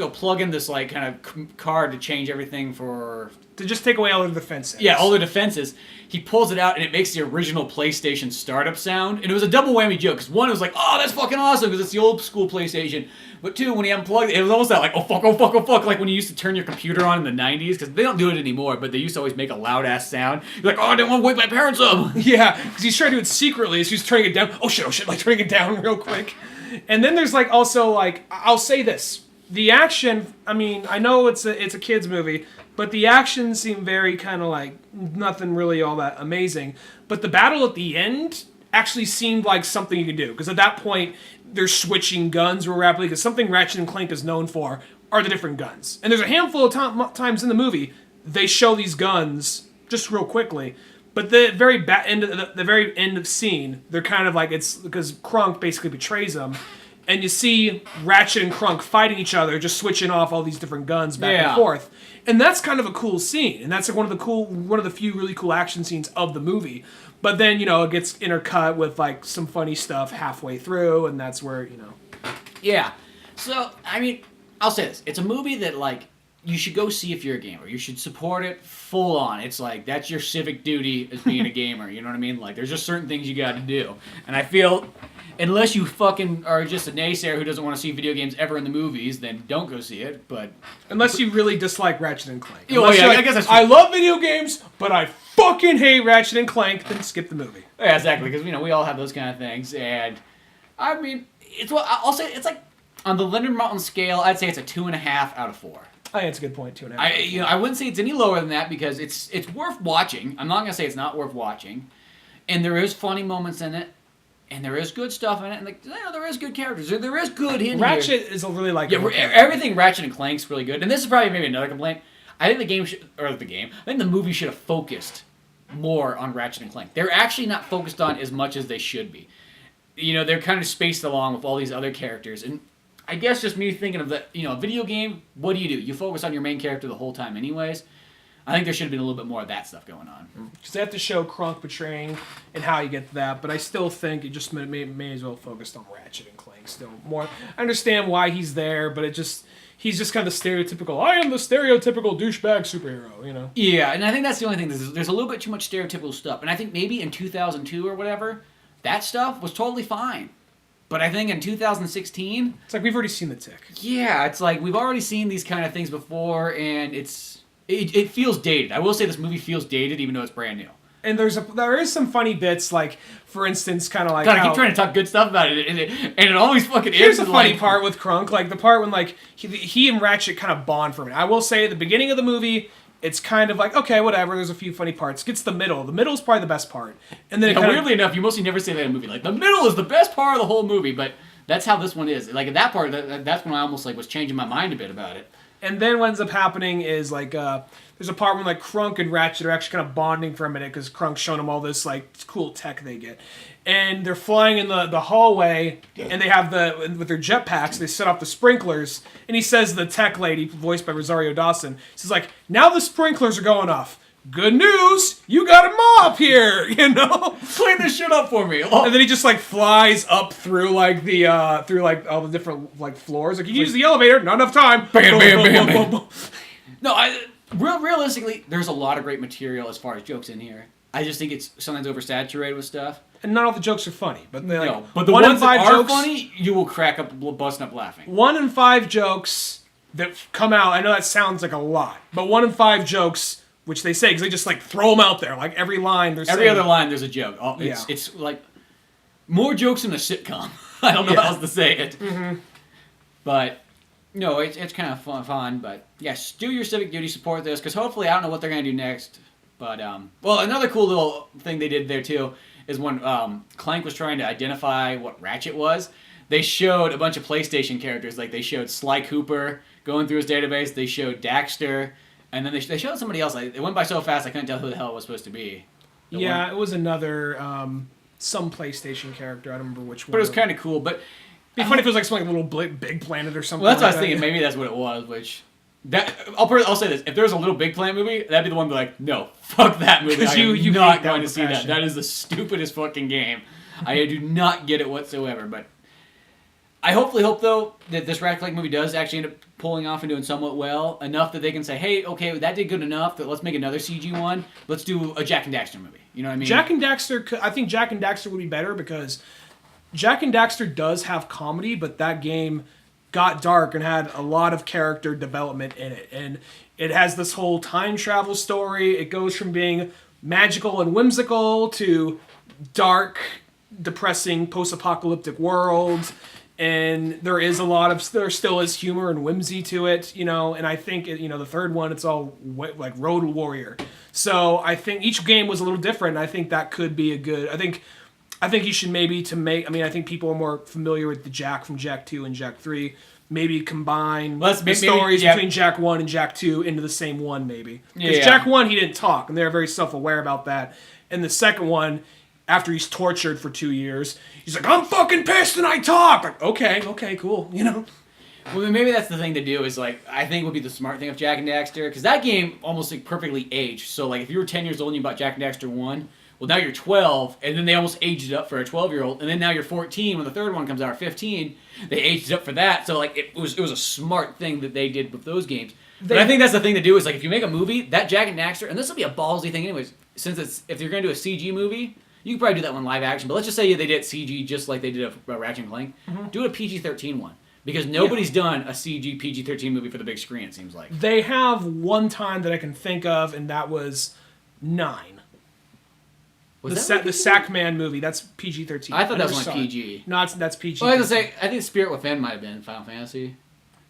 plug in this kind of card to change everything to just take away all their defenses. Yeah, all their defenses. He pulls it out and it makes the original PlayStation startup sound. And it was a double whammy joke. Because one, it was oh, that's fucking awesome because it's the old school PlayStation. But two, when he unplugged it, it was almost that oh fuck, oh fuck, oh fuck. Like when you used to turn your computer on in the 90s. Because they don't do it anymore, but they used to always make a loud ass sound. You're oh, I didn't want to wake my parents up. Yeah, because he's trying to do it secretly. So he's turning it down. Oh shit, turning it down real quick. And then there's also I'll say this. The action, I mean, I know it's a kids movie, but the action seemed very kind of nothing really all that amazing. But the battle at the end actually seemed like something you could do. Because at that point, they're switching guns real rapidly. Because something Ratchet and Clank is known for are the different guns. And there's a handful of times in the movie they show these guns just real quickly. But the very end of scene, they're kind of it's because Kronk basically betrays them. And you see Ratchet and Clank fighting each other, just switching off all these different guns back and forth. And that's kind of a cool scene. And that's one of the few really cool action scenes of the movie. But then, it gets intercut with some funny stuff halfway through, and that's where, Yeah. So, I mean, I'll say this. It's a movie that, you should go see if you're a gamer. You should support it full on. It's that's your civic duty as being a gamer. You know what I mean? There's just certain things you got to do. And I feel, unless you fucking are just a naysayer who doesn't want to see video games ever in the movies, then don't go see it. But unless you really dislike Ratchet and Clank. Oh, yeah, I guess that's true. I love video games, but I fucking hate Ratchet and Clank, then skip the movie. Yeah, exactly. Because, we all have those kind of things. And, I mean, I'll say, it's on the Leonard Mountain scale, I'd say it's a 2.5 out of 4. I think it's a good point, 2.5. I wouldn't say it's any lower than that because it's worth watching. I'm not gonna say it's not worth watching, and there is funny moments in it, and there is good stuff in it, and there is good characters. There is good in Ratchet here. Is a really everything Ratchet and Clank's really good, and this is probably maybe another complaint. I think I think the movie should have focused more on Ratchet and Clank. They're actually not focused on as much as they should be. They're kind of spaced along with all these other characters, and I guess just me thinking of a video game, what do? You focus on your main character the whole time anyways. I think there should have been a little bit more of that stuff going on. Because they have to show Kronk betraying and how you get to that, but I still think it just may as well focused on Ratchet and Clank still more. I understand why he's there, but he's just kind of stereotypical, I am the stereotypical douchebag superhero, Yeah, and I think that's the only thing. There's a little bit too much stereotypical stuff. And I think maybe in 2002 or whatever, that stuff was totally fine. But I think in 2016... It's we've already seen the tick. Yeah, it's we've already seen these kind of things before, and it's it feels dated. I will say this movie feels dated, even though it's brand new. And there is some funny bits, like, for instance, kind of like God, I keep trying to talk good stuff about it, and it always fucking is. Here's a funny part with Crunk, like the part when like he and Ratchet kind of bond for a minute. I will say at the beginning of the movie, it's kind of like, okay, whatever, there's a few funny parts. Gets the middle. The middle is probably the best part. And then weirdly enough, you mostly never say that in a movie. Like, the middle is the best part of the whole movie, but that's how this one is. Like, at that part, that's when I almost like was changing my mind a bit about it. And then what ends up happening is like there's a part when like Crunk and Ratchet are actually kind of bonding for a minute because Crunk's showing them all this like cool tech they get, and they're flying in the hallway, and they have with their jetpacks they set off the sprinklers, and he says to the tech lady voiced by Rosario Dawson, he's like, now the sprinklers are going off. Good news, you got a mop here, you know? Clean this shit up for me. Oh. And then he just like flies up through like the through like all the different like floors. Like, you use the elevator, not enough time. Bam, bam, bam, bam. No, realistically, there's a lot of great material as far as jokes in here. I just think it's sometimes oversaturated with stuff. And not all the jokes are funny, but they like but the ones that are funny, you will crack up, busting up laughing. 1 in 5 jokes that come out. I know that sounds like a lot, but 1 in 5 jokes. Which they say, because they just, like, throw them out there. Like, every line they're saying. Every other line, there's a joke. It's like, more jokes than a sitcom. I don't know how else to say it. Mm-hmm. But, no, it's kind of fun. But, yes, do your civic duty, support this, because hopefully, I don't know what they're going to do next. But, well, another cool little thing they did there, too, is when Clank was trying to identify what Ratchet was, they showed a bunch of PlayStation characters. Like, they showed Sly Cooper going through his database. They showed Daxter. And then they showed somebody else. It went by so fast I couldn't tell who the hell it was supposed to be. It was another some PlayStation character. I don't remember which one. But it was kind of cool. But it'd be funny if it was like some like little Big Planet or something. Well, that's like what I was thinking. Maybe that's what it was. I'll say this: if there's a Little Big Planet movie, that'd be the one. Be like, no, fuck that movie. Because you're not going to see that. That is the stupidest fucking game. I do not get it whatsoever. But I hopefully hope though that this Ratchet Clank movie does actually end up pulling off and doing somewhat well enough that they can say, hey, okay, that did good enough that let's make another CG one. Let's do a Jak and Daxter movie. You know what I mean? Jak and Daxter, I think Jak and Daxter would be better because Jak and Daxter does have comedy, but that game got dark and had a lot of character development in it. And it has this whole time travel story. It goes from being magical and whimsical to dark, depressing, post-apocalyptic world. And there still is humor and whimsy to it, you know. And I think, the third one, it's all like Road Warrior. So I think each game was a little different. And I think that could be a good. I think you should maybe I think people are more familiar with the Jak from Jak 2 and Jak 3. Maybe combine the stories between Jak 1 and Jak 2 into the same one, maybe. Because Jak 1, he didn't talk, and they're very self-aware about that. And the second one, after he's tortured for 2 years, he's like, I'm fucking pissed and I talk! Like, okay, cool, you know? Well, maybe that's the thing to do is, like, I think would be the smart thing of Jak and Daxter, because that game almost, like, perfectly aged. So, like, if you were 10 years old and you bought Jak and Daxter 1, well, now you're 12, and then they almost aged it up for a 12-year-old, and then now you're 14 when the third one comes out, or 15, they aged it up for that. So, like, it was a smart thing that they did with those games. But I think that's the thing to do is, like, if you make a movie, that Jak and Daxter, and this will be a ballsy thing anyways, since if you're going to do a CG movie, you could probably do that one live action, but let's just say they did CG just like they did a Ratchet and Clank. Mm-hmm. Do it a PG-13 one. Because nobody's done a CG PG-13 movie for the big screen, it seems like. They have one time that I can think of, and that was 9. The Sackman movie, that's PG-13. I thought that was only PG. No, that's PG-13. Well, I was going to say, I think Spirit Within might have been Final Fantasy.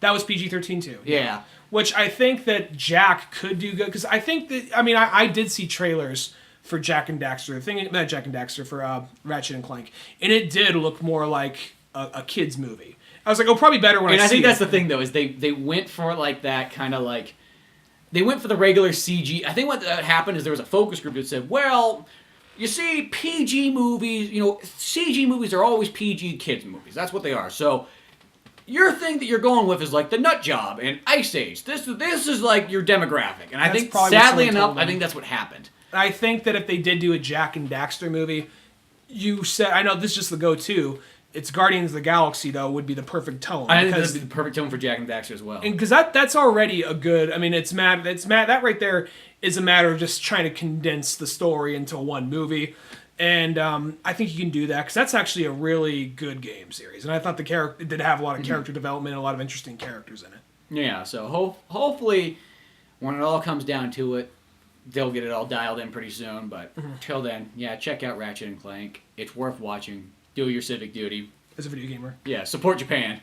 That was PG-13 too. Yeah. Which I think that Jak could do good, because I think that, I did see trailers for Jak and Daxter, not Jak and Daxter, for Ratchet and Clank, and it did look more like a kid's movie. I was like, probably better when I see it. And I think that's the thing, though, is they went for like that kind of like, they went for the regular CG. I think what happened is there was a focus group that said, well, you see, PG movies, CG movies are always PG kids movies. That's what they are. So your thing that you're going with is like the Nut Job and Ice Age. This is like your demographic. And I think, sadly enough, I think that's what happened. I think that if they did do a Jak and Daxter movie, you said, I know this is just the go-to, it's Guardians of the Galaxy, though, would be the perfect tone. I think that would be the perfect tone for Jak and Daxter as well. And because that's already a good, that right there is a matter of just trying to condense the story into one movie. And I think you can do that, because that's actually a really good game series. And I thought it did have a lot of character development and a lot of interesting characters in it. Yeah, so hopefully when it all comes down to it, they'll get it all dialed in pretty soon. But till then, yeah, check out Ratchet and Clank. It's worth watching. Do your civic duty. As a video gamer. Yeah, support Japan.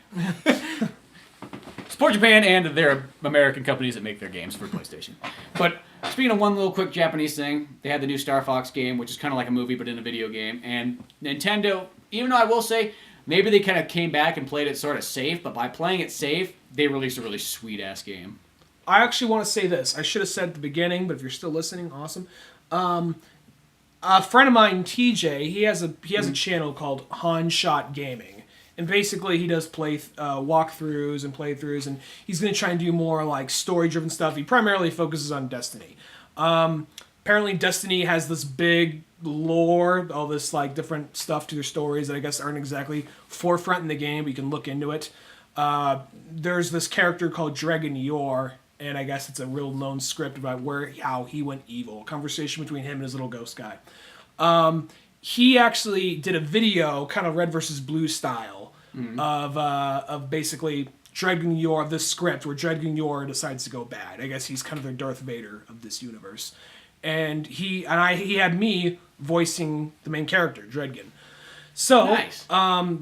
Support Japan and their American companies that make their games for PlayStation. But speaking of one little quick Japanese thing, they had the new Star Fox game, which is kind of like a movie but in a video game. And Nintendo, even though I will say, maybe they kind of came back and played it sort of safe, but by playing it safe, they released a really sweet-ass game. I actually want to say this. I should have said at the beginning, but if you're still listening, awesome. A friend of mine, TJ, he has a channel called Han Shot Gaming. And basically, he does play walkthroughs and playthroughs, and he's going to try and do more like story-driven stuff. He primarily focuses on Destiny. Apparently, Destiny has this big lore, all this like different stuff to their stories that I guess aren't exactly forefront in the game, but you can look into it. There's this character called Dragon Yor, and I guess it's a real known script about how he went evil. A conversation between him and his little ghost guy. He actually did a video, kind of Red versus Blue style, of basically Dragon Yor, of this script where Dragon Yor decides to go bad. I guess he's kind of their Darth Vader of this universe. And he had me voicing the main character, Dredgen. So, nice.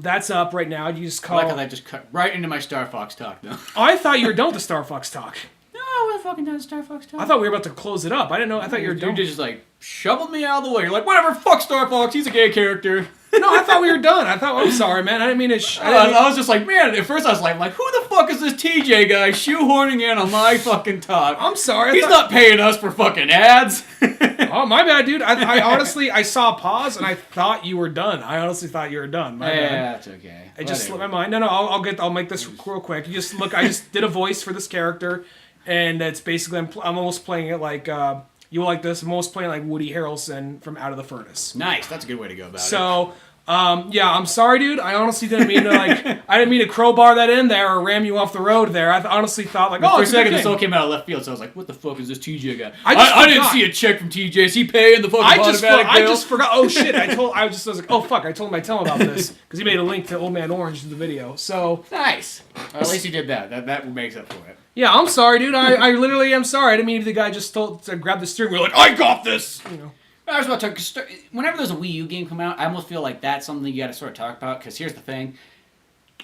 That's up right now. You just call... I like how that just cut right into my Star Fox talk, though. I thought you were done with the Star Fox talk. No, we're fucking done with Star Fox talk. I thought we were about to close it up. I didn't know. I thought you were done. You just like shoveled me out of the way. You're like, whatever, fuck Star Fox. He's a gay character. No, I thought we were done. I'm sorry, man. I didn't mean to... I was just like, man, at first I was like, who the fuck is this TJ guy shoehorning in on my fucking talk? I'm sorry. He's not paying us for fucking ads. Oh, my bad, dude. I honestly, I saw a pause and I thought you were done. I honestly thought you were done. My bad. Yeah, that's okay. It just slipped my mind. No, I'll make this real quick. You just look, I just did a voice for this character, and it's basically, I'm almost playing it like, you like this, I'm almost playing like Woody Harrelson from Out of the Furnace. Nice. That's a good way to go about it. So, yeah, I'm sorry, dude. I honestly didn't mean to, I didn't mean to crowbar that in there or ram you off the road there. I honestly thought, for a second, this all came out of left field, so I was like, what the fuck is this TJ guy? I didn't see a check from TJ. Is he paying the fucking automatic bill? I just forgot. Oh, shit. I was like, oh, fuck. I told him I'd tell him about this because he made a link to Old Man Orange in the video. So nice. Well, at least he did that. That makes up for it. Yeah, I'm sorry, dude. I literally am sorry. I didn't mean the guy just told to grab the steering wheel like, I got this! You know. I was about to talk, whenever there's a Wii U game come out, I almost feel like that's something you got to sort of talk about, because here's the thing.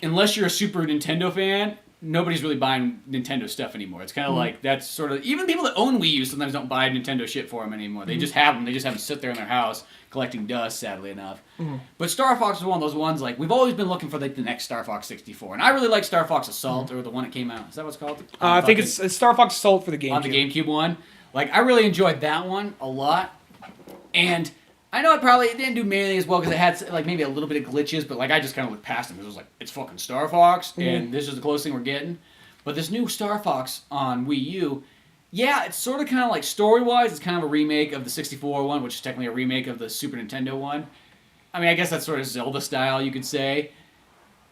Unless you're a Super Nintendo fan, nobody's really buying Nintendo stuff anymore. It's kind of like, that's sort of, even people that own Wii U sometimes don't buy Nintendo shit for them anymore. They just have them. They just have them sit there in their house collecting dust, sadly enough. But Star Fox is one of those ones, like, we've always been looking for like the next Star Fox 64. And I really like Star Fox Assault, or the one that came out. Is that what it's called? I think it's Star Fox Assault for the GameCube. On the GameCube one. Like, I really enjoyed that one a lot. And I know it didn't do mainly as well because it had like maybe a little bit of glitches, but like I just kind of looked past them because it was like, it's fucking Star Fox, and this is the closest thing we're getting. But this new Star Fox on Wii U, yeah, it's sort of kind of like story-wise, it's kind of a remake of the 64 one, which is technically a remake of the Super Nintendo one. I mean, I guess that's sort of Zelda style, you could say.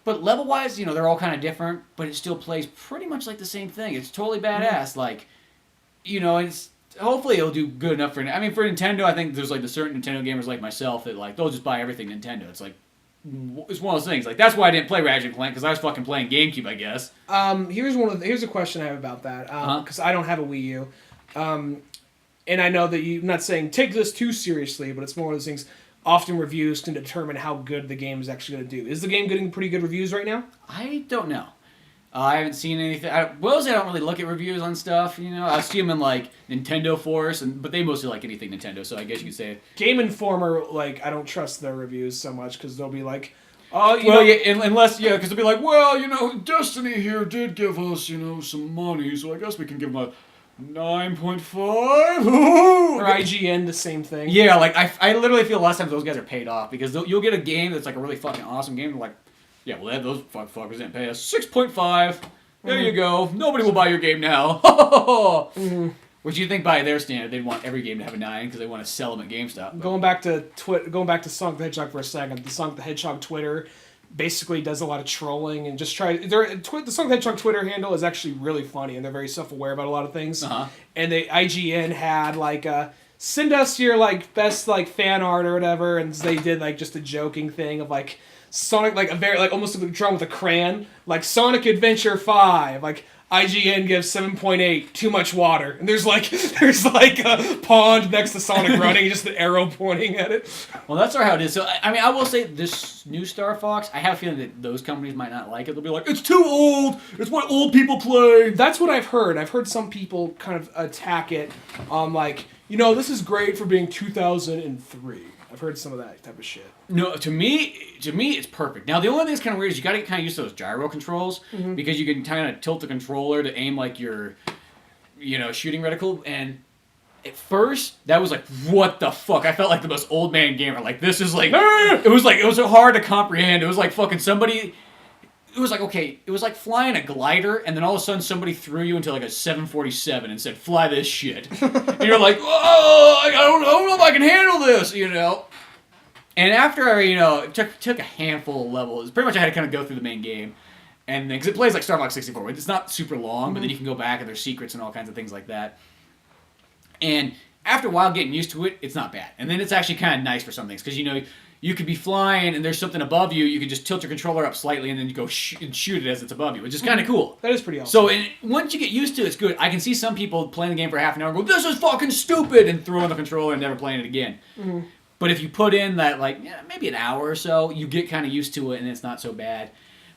But level-wise, they're all kind of different, but it still plays pretty much like the same thing. It's totally badass. Like, it's... Hopefully it'll do good enough for Nintendo. I think there's like the certain Nintendo gamers like myself that like they'll just buy everything Nintendo. It's like it's one of those things. Like that's why I didn't play Ratchet and Clank because I was fucking playing GameCube, I guess. Here's a question I have about that because I don't have a Wii U, and I know that I'm not saying take this too seriously, but it's more of those things. Often reviews can determine how good the game is actually going to do. Is the game getting pretty good reviews right now? I don't know. I haven't seen anything. I don't really look at reviews on stuff, I see them in, like, Nintendo Force, but they mostly like anything Nintendo, so I guess you could say... Game Informer, like, I don't trust their reviews so much, because they'll be like, because they'll be like, Destiny here did give us, some money, so I guess we can give them a 9.5. Or IGN, the same thing. Yeah, like, I literally feel a lot of times those guys are paid off, because you'll get a game that's, like, a really fucking awesome game, and like... Yeah, well, those fuckers didn't pay us 6.5. There you go. Nobody will buy your game now. Which you think by their standard, they'd want every game to have a 9 because they want to sell them at GameStop. But. Going back to Sonic the Hedgehog for a second, the Sonic the Hedgehog Twitter basically does a lot of trolling and just the Sonic the Hedgehog Twitter handle is actually really funny and they're very self-aware about a lot of things. And IGN had like send us your like best like fan art or whatever, and they did like just a joking thing of like. Sonic, like a very, like almost like drawn with a crayon, like Sonic Adventure 5, like IGN gives 7.8, too much water. And there's like a pond next to Sonic running, just the arrow pointing at it. Well, that's how it is. So, I mean, I will say this new Star Fox, I have a feeling that those companies might not like it. They'll be like, it's too old. It's what old people play. That's what I've heard. I've heard some people kind of attack it on like, this is great for being 2003. I've heard some of that type of shit. No, to me, it's perfect. Now, the only thing that's kind of weird is you got to get kind of used to those gyro controls because you can kind of tilt the controller to aim like your, shooting reticle. And at first, that was like, what the fuck? I felt like the most old man gamer. Like, this is like, it was hard to comprehend. It was like fucking somebody. It was like, okay, it was like flying a glider, and then all of a sudden somebody threw you into like a 747 and said, fly this shit. And you're like, oh, I don't know if I can handle this, And after I, took a handful of levels, pretty much I had to kind of go through the main game. And because it plays like Star Fox 64, it's not super long, but then you can go back and there's secrets and all kinds of things like that. And after a while getting used to it, it's not bad. And then it's actually kind of nice for some things, because, you could be flying and there's something above you, you could just tilt your controller up slightly and then you go and shoot it as it's above you, which is kind of cool. That is pretty awesome. So once you get used to it, it's good. I can see some people playing the game for half an hour and go, this is fucking stupid, and throwing the controller and never playing it again. Mm-hmm. But if you put in that, maybe an hour or so, you get kind of used to it and it's not so bad.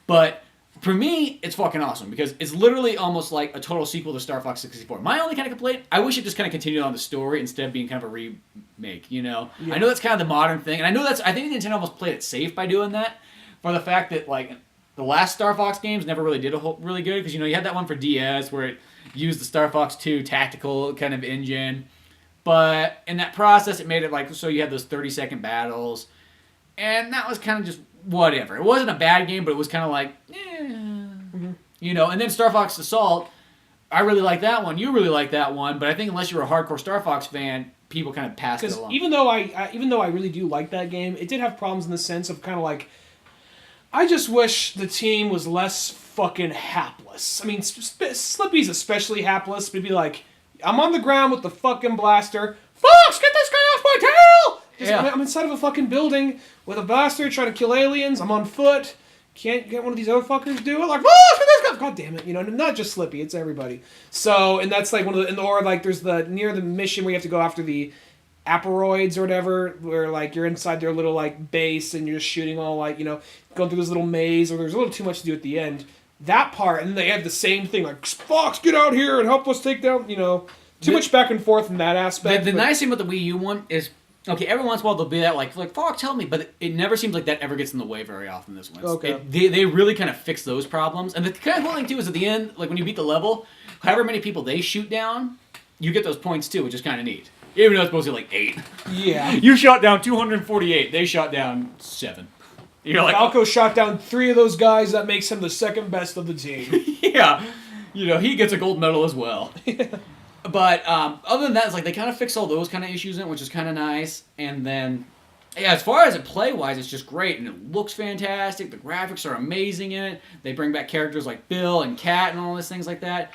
But for me, it's fucking awesome because it's literally almost like a total sequel to Star Fox 64. My only kind of complaint, I wish it just kind of continued on the story instead of being kind of a remake, Yeah. I know that's kind of the modern thing, and I think Nintendo almost played it safe by doing that, for the fact that, the last Star Fox games never really did really good, because, you had that one for DS where it used the Star Fox 2 tactical kind of engine, but in that process, it made it so you had those 30-second battles, and that was kind of just whatever. It wasn't a bad game, but it was kind of and then Star Fox Assault, I really like that one. You really like that one, but I think unless you're a hardcore Star Fox fan, people kind of passed it along. Even though I really do like that game, it did have problems in the sense of kind of I just wish the team was less fucking hapless. I mean, Slippy's especially hapless, but he'd be like, I'm on the ground with the fucking blaster. Fox, get this guy off my tail! Yeah. I'm inside of a fucking building with a blaster trying to kill aliens. I'm on foot. Can't get one of these other fuckers do it? Like, oh, this guy. God damn it. Not just Slippy, it's everybody. So, and that's one of the, or there's near the mission where you have to go after the aperoids or whatever, where you're inside their little base and you're just shooting all going through this little maze, or there's a little too much to do at the end. That part, and then they have the same thing, Fox, get out here and help us take down, too much back and forth in that aspect. The nice thing about the Wii U one is, okay, every once in a while there'll be that Fox, help me, but it never seems like that ever gets in the way very often. This one, okay. They really kind of fix those problems, and the kind of cool thing too is at the end, when you beat the level, however many people they shoot down, you get those points too, which is kind of neat. Even though it's mostly 8. Yeah. You shot down 248. They shot down 7. You're Falco shot down 3 of those guys. That makes him the second best of the team. Yeah. He gets a gold medal as well. But other than that, it's they kind of fix all those kind of issues in it, which is kind of nice. And then, yeah, as far as it play-wise, it's just great. And it looks fantastic. The graphics are amazing in it. They bring back characters like Bill and Kat and all these things like that.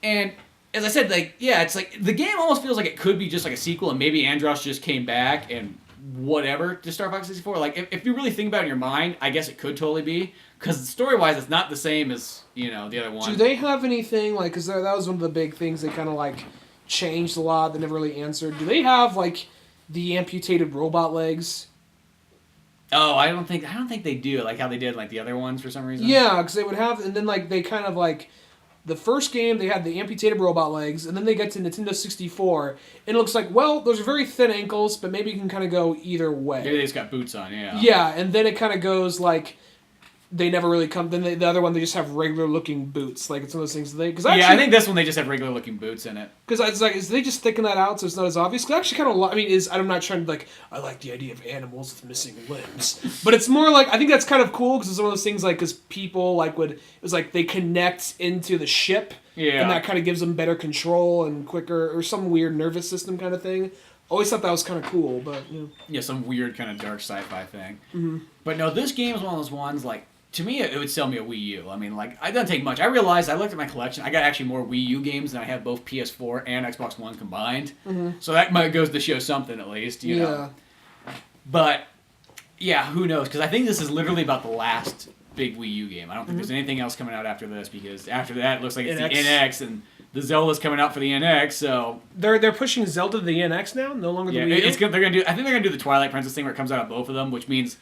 And as I said, it's the game almost feels like it could be just a sequel, and maybe Andros just came back and whatever to Star Fox 64. If you really think about it in your mind, I guess it could totally be, because story-wise, it's not the same as the other one. Do they have anything because that was one of the big things they kind of changed a lot? They never really answered. Do they have the amputated robot legs? Oh, I don't think they do how they did the other ones for some reason. Yeah, because they would have, and then they kind of the first game, they had the amputated robot legs, and then they get to Nintendo 64, and it looks those are very thin ankles, but maybe you can kind of go either way. Maybe they just got boots on, yeah. Yeah, and then it kind of goes they never really come. Then the other one, they just have regular looking boots. It's one of those things. I think this one they just have regular looking boots in it. Because it's is they just thicking that out so it's not as obvious? Because actually, kind of. I'm not trying to I like the idea of animals with missing limbs, but it's more I think that's kind of cool because it's one of those things because people they connect into the ship, yeah, and that kind of gives them better control and quicker or some weird nervous system kind of thing. Always thought that was kind of cool, but yeah, some weird kind of dark sci-fi thing. Mm-hmm. But no, this game is one of those ones to me, it would sell me a Wii U. I mean, it doesn't take much. I realized, I looked at my collection, I got actually more Wii U games than I have both PS4 and Xbox One combined. Mm-hmm. So that might goes to show something at least, you know. But, yeah, who knows? Because I think this is literally about the last big Wii U game. I don't think there's anything else coming out after this, because after that, it looks like it's NX. the NX, and the Zelda's coming out for the NX. So they're pushing Zelda to the NX now, no longer the Wii U. I think they're gonna do the Twilight Princess thing where it comes out on both of them, which means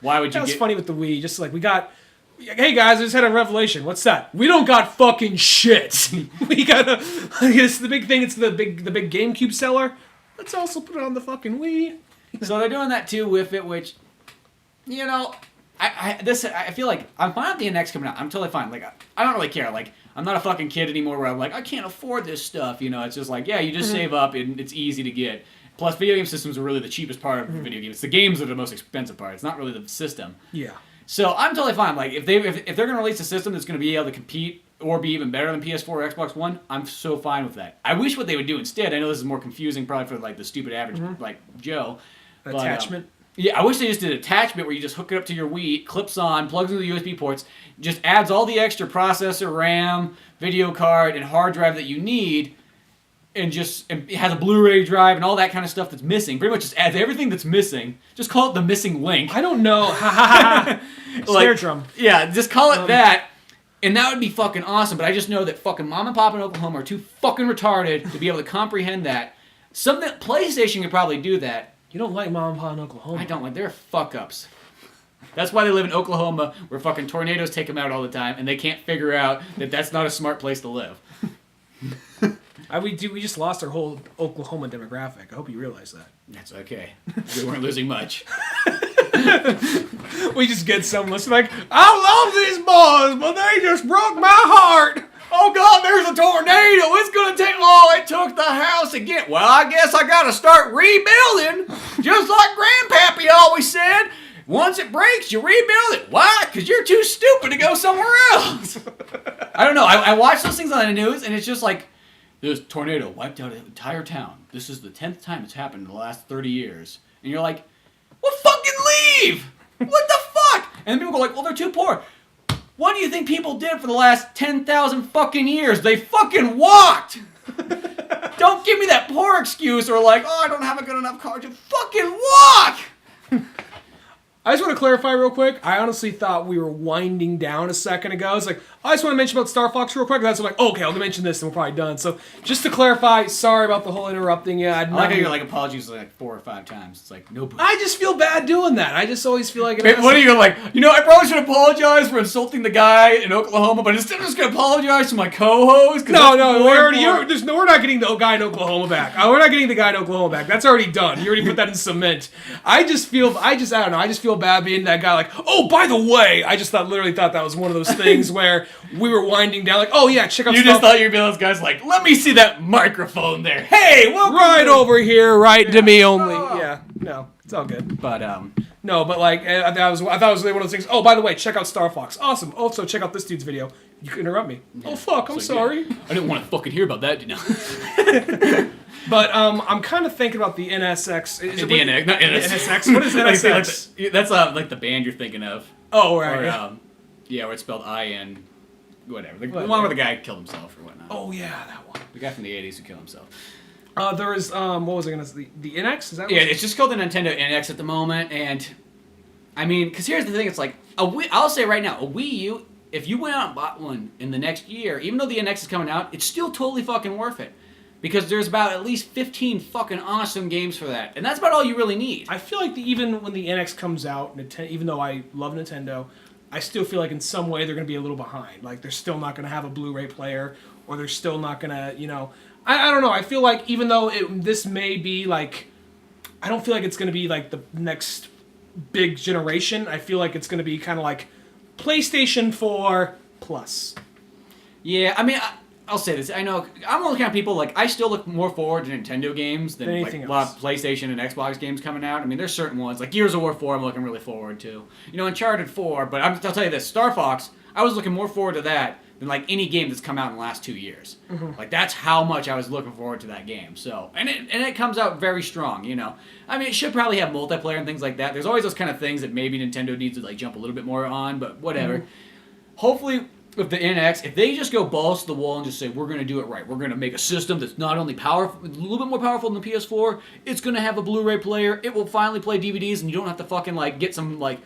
why would you? That was funny with the Wii. Just like we got. Hey guys, I just had a revelation. What's that? We don't got fucking shit. We gotta. It's the big thing. It's the big GameCube seller. Let's also put it on the fucking Wii. So they're doing that too with it, which, you know, I feel like I'm fine with the NX coming out. I'm totally fine. Like I don't really care. Like I'm not a fucking kid anymore where I'm like I can't afford this stuff. You know, it's just like you just save up and it's easy to get. Plus, video game systems are really the cheapest part of the video game. It's the games that are the most expensive part. It's not really the system. Yeah. So I'm totally fine. Like if they're gonna release a system that's gonna be able to compete or be even better than PS4 or Xbox One, I'm so fine with that. I wish what they would do instead. I know this is more confusing probably for like the stupid average like Joe. Attachment. Yeah, I wish they just did an attachment where you just hook it up to your Wii, clips on, plugs into the USB ports, just adds all the extra processor, RAM, video card, and hard drive that you need, and it has a Blu-ray drive and all that kind of stuff that's missing. Pretty much just adds everything that's missing. Just call it the missing link. I don't know. Ha ha ha. Snare drum. Yeah, just call it that. And that would be fucking awesome, but I just know that fucking Mom and Pop in Oklahoma are too fucking retarded to be able to comprehend that. Something PlayStation could probably do that. You don't like Mom and Pop in Oklahoma. I don't like. They're fuck-ups. That's why they live in Oklahoma, where fucking tornadoes take them out all the time, and they can't figure out that that's not a smart place to live. We just lost our whole Oklahoma demographic. I hope you realize that. That's okay. We weren't losing much. We just get some listen like, I love these boys, but they just broke my heart. Oh God, there's a tornado. It's gonna take. Oh, it took the house again. Well, I guess I gotta start rebuilding, just like Grandpappy always said. Once it breaks, you rebuild it. Why? Because you're too stupid to go somewhere else. I don't know. I watch those things on the news, and it's just like, this tornado wiped out an entire town. This is the 10th time it's happened in the last 30 years. And you're like, well, fucking leave! What the fuck? And then people go like, well, they're too poor. What do you think people did for the last 10,000 fucking years? They fucking walked! Don't give me that poor excuse or like, oh, I don't have a good enough car. Just fucking walk! I just want to clarify real quick. I honestly thought we were winding down a second ago. I was like, I just want to mention about Star Fox real quick. That's like, okay, I'll mention this and we're probably done. So just to clarify, sorry about the whole interrupting you. I like how you're like apologies like 4 or 5 times. It's like, nope. I just feel bad doing that. I just always feel like... What are you like, I probably should apologize for insulting the guy in Oklahoma, but instead I'm just going to apologize to my co-host? No, we're not getting the guy in Oklahoma back. We're not getting the guy in Oklahoma back. That's already done. You already put that in cement. I just feel bad being that guy like, oh, by the way, I just literally thought that was one of those things where we were winding down like, oh yeah, check out You just thought you'd be those guys like, let me see that microphone there. Hey, welcome right over here, right to me only. Yeah, no, it's all good. But, No, but like, I thought it was one of those things, oh, by the way, check out Star Fox. Awesome. Also, check out this dude's video. You can interrupt me. Yeah. Oh, fuck, I'm sorry. Yeah. I didn't want to fucking hear about that, But I'm kind of thinking about the NSX. Not NSX. What is NSX? That's like the band you're thinking of. Oh, right. Or, where it's spelled I-N, whatever. The one where the guy killed himself or whatnot. Oh, yeah, that one. The guy from the 80s who killed himself. There is, what was I going to say? The NX? Is that what it's just called the Nintendo NX at the moment. And, I mean, because here's the thing. It's like, I'll say right now, a Wii U, if you went out and bought one in the next year, even though the NX is coming out, it's still totally fucking worth it. Because there's about at least 15 fucking awesome games for that. And that's about all you really need. I feel like even when the NX comes out, even though I love Nintendo, I still feel like in some way they're going to be a little behind. Like, they're still not going to have a Blu-ray player, or they're still not going to, I don't know. I feel like even though this may be, like, I don't feel like it's going to be, like, the next big generation. I feel like it's going to be kind of like PlayStation 4 Plus. Yeah, I mean... I'll say this. I know I'm one of the kind of people like I still look more forward to Nintendo games than anything like a lot of PlayStation and Xbox games coming out. I mean, there's certain ones like Gears of War 4. I'm looking really forward to. Uncharted 4. But I'll tell you this: Star Fox. I was looking more forward to that than like any game that's come out in the last 2 years. Mm-hmm. Like that's how much I was looking forward to that game. So and it comes out very strong. I mean, it should probably have multiplayer and things like that. There's always those kind of things that maybe Nintendo needs to like jump a little bit more on. But whatever. Mm-hmm. Hopefully. With the NX, if they just go balls to the wall and just say, we're going to do it right, we're going to make a system that's not only powerful, a little bit more powerful than the PS4, it's going to have a Blu-ray player, it will finally play DVDs, and you don't have to fucking, like, get some, like,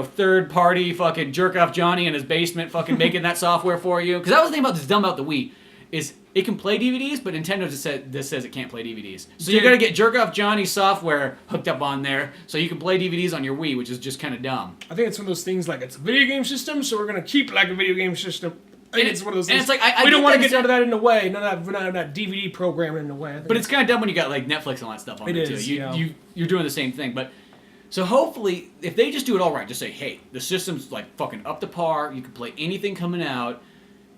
third party fucking jerk off Jonny in his basement fucking making that software for you. Because that was the thing about this dumb about the Wii is it can play DVDs, but Nintendo just says it can't play DVDs. So you're gonna get jerk off Jonny software hooked up on there, so you can play DVDs on your Wii, which is just kind of dumb. I think it's one of those things like it's a video game system, so we're gonna keep it like a video game system. It's one of those things. And it's like we don't want to get none of that in the way, none of that DVD programming in the way. But it's kind of dumb when you got like Netflix and all that stuff on there too. You're doing the same thing, but. So hopefully, if they just do it all right, just say, hey, the system's like fucking up to par. You can play anything coming out,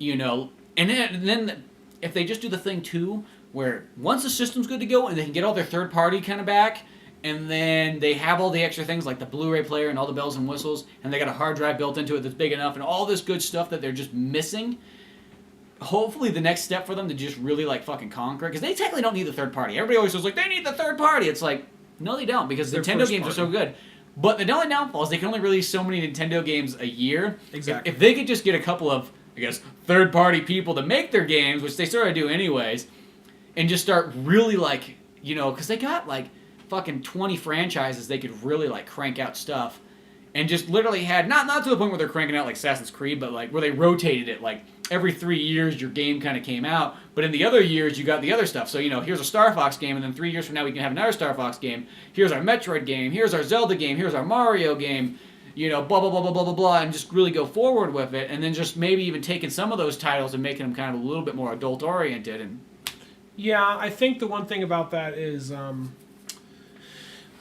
and then if they just do the thing too, where once the system's good to go and they can get all their third party kind of back, and then they have all the extra things like the Blu-ray player and all the bells and whistles, and they got a hard drive built into it that's big enough, and all this good stuff that they're just missing. Hopefully, the next step for them to just really like fucking conquer it, because they technically don't need the third party. Everybody always says like they need the third party. It's like. No, they don't, because Nintendo games are so good. But the only downfall is they can only release so many Nintendo games a year. Exactly. If they could just get a couple of, I guess, third-party people to make their games, which they sort of do anyways, and just start really, like, because they got, like, fucking 20 franchises they could really, like, crank out stuff. And just literally had, not to the point where they're cranking out, like, Assassin's Creed, but, like, where they rotated it, like, every 3 years your game kind of came out, but in the other years you got the other stuff. So, here's a Star Fox game, and then 3 years from now we can have another Star Fox game. Here's our Metroid game. Here's our Zelda game. Here's our Mario game. Blah, blah, blah, blah, blah, blah, blah, and just really go forward with it, and then just maybe even taking some of those titles and making them kind of a little bit more adult-oriented. And yeah, I think the one thing about that is...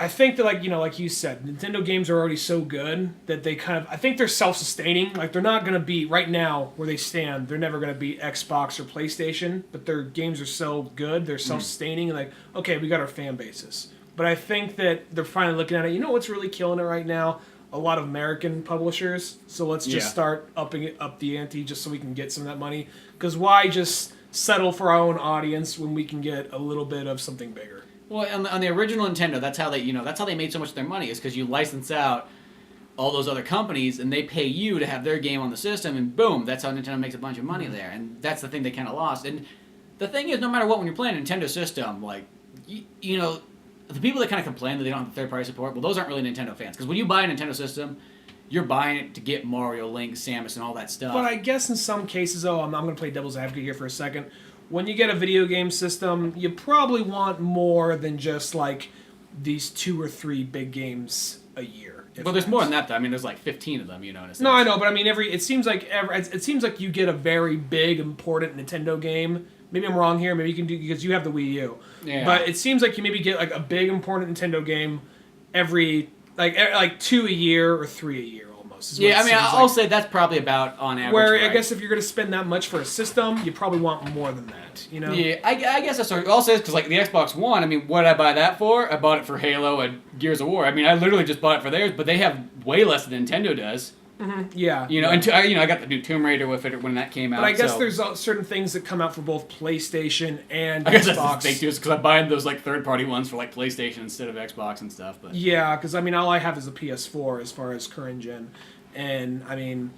I think that, like you said, Nintendo games are already so good that they I think they're self-sustaining. Like, they're not going to be, right now, where they stand, they're never going to be Xbox or PlayStation, but their games are so good, they're self-sustaining, and like, okay, we got our fan bases. But I think that they're finally looking at it, what's really killing it right now? A lot of American publishers, so let's just start upping up the ante just so we can get some of that money. Because why just settle for our own audience when we can get a little bit of something bigger? Well, on the original Nintendo, that's how they made so much of their money, is because you license out all those other companies, and they pay you to have their game on the system, and boom, that's how Nintendo makes a bunch of money there. And that's the thing they kind of lost. And the thing is, no matter what, when you're playing a Nintendo system, like, the people that kind of complain that they don't have the third-party support, well, those aren't really Nintendo fans. Because when you buy a Nintendo system, you're buying it to get Mario, Link, Samus, and all that stuff. But I guess in some cases, I'm going to play devil's advocate here for a second. When you get a video game system, you probably want more than just, like, these 2 or 3 big games a year. Well, there's more than that, though. I mean, there's like 15 of them, in a sense. No, I know, but I mean, it seems like you get a very big, important Nintendo game. Maybe I'm wrong here. Maybe you can do, because you have the Wii U. Yeah. But it seems like you maybe get like a big, important Nintendo game every like 2 a year or 3 a year. Yeah, I mean, I'll say that's probably about on average. Where right? I guess if you're going to spend that much for a system, you probably want more than that, Yeah, I guess that's what I'll say, because like the Xbox One, I mean, what did I buy that for? I bought it for Halo and Gears of War. I mean, I literally just bought it for theirs, but they have way less than Nintendo does. Mm-hmm. Yeah. I got the new Tomb Raider with it when that came out. But I guess there's certain things that come out for both PlayStation and Xbox. I guess that's the thing too, is because I buy those like third-party ones for like PlayStation instead of Xbox and stuff. But yeah, because I mean, all I have is a PS4 as far as current gen. And, I mean,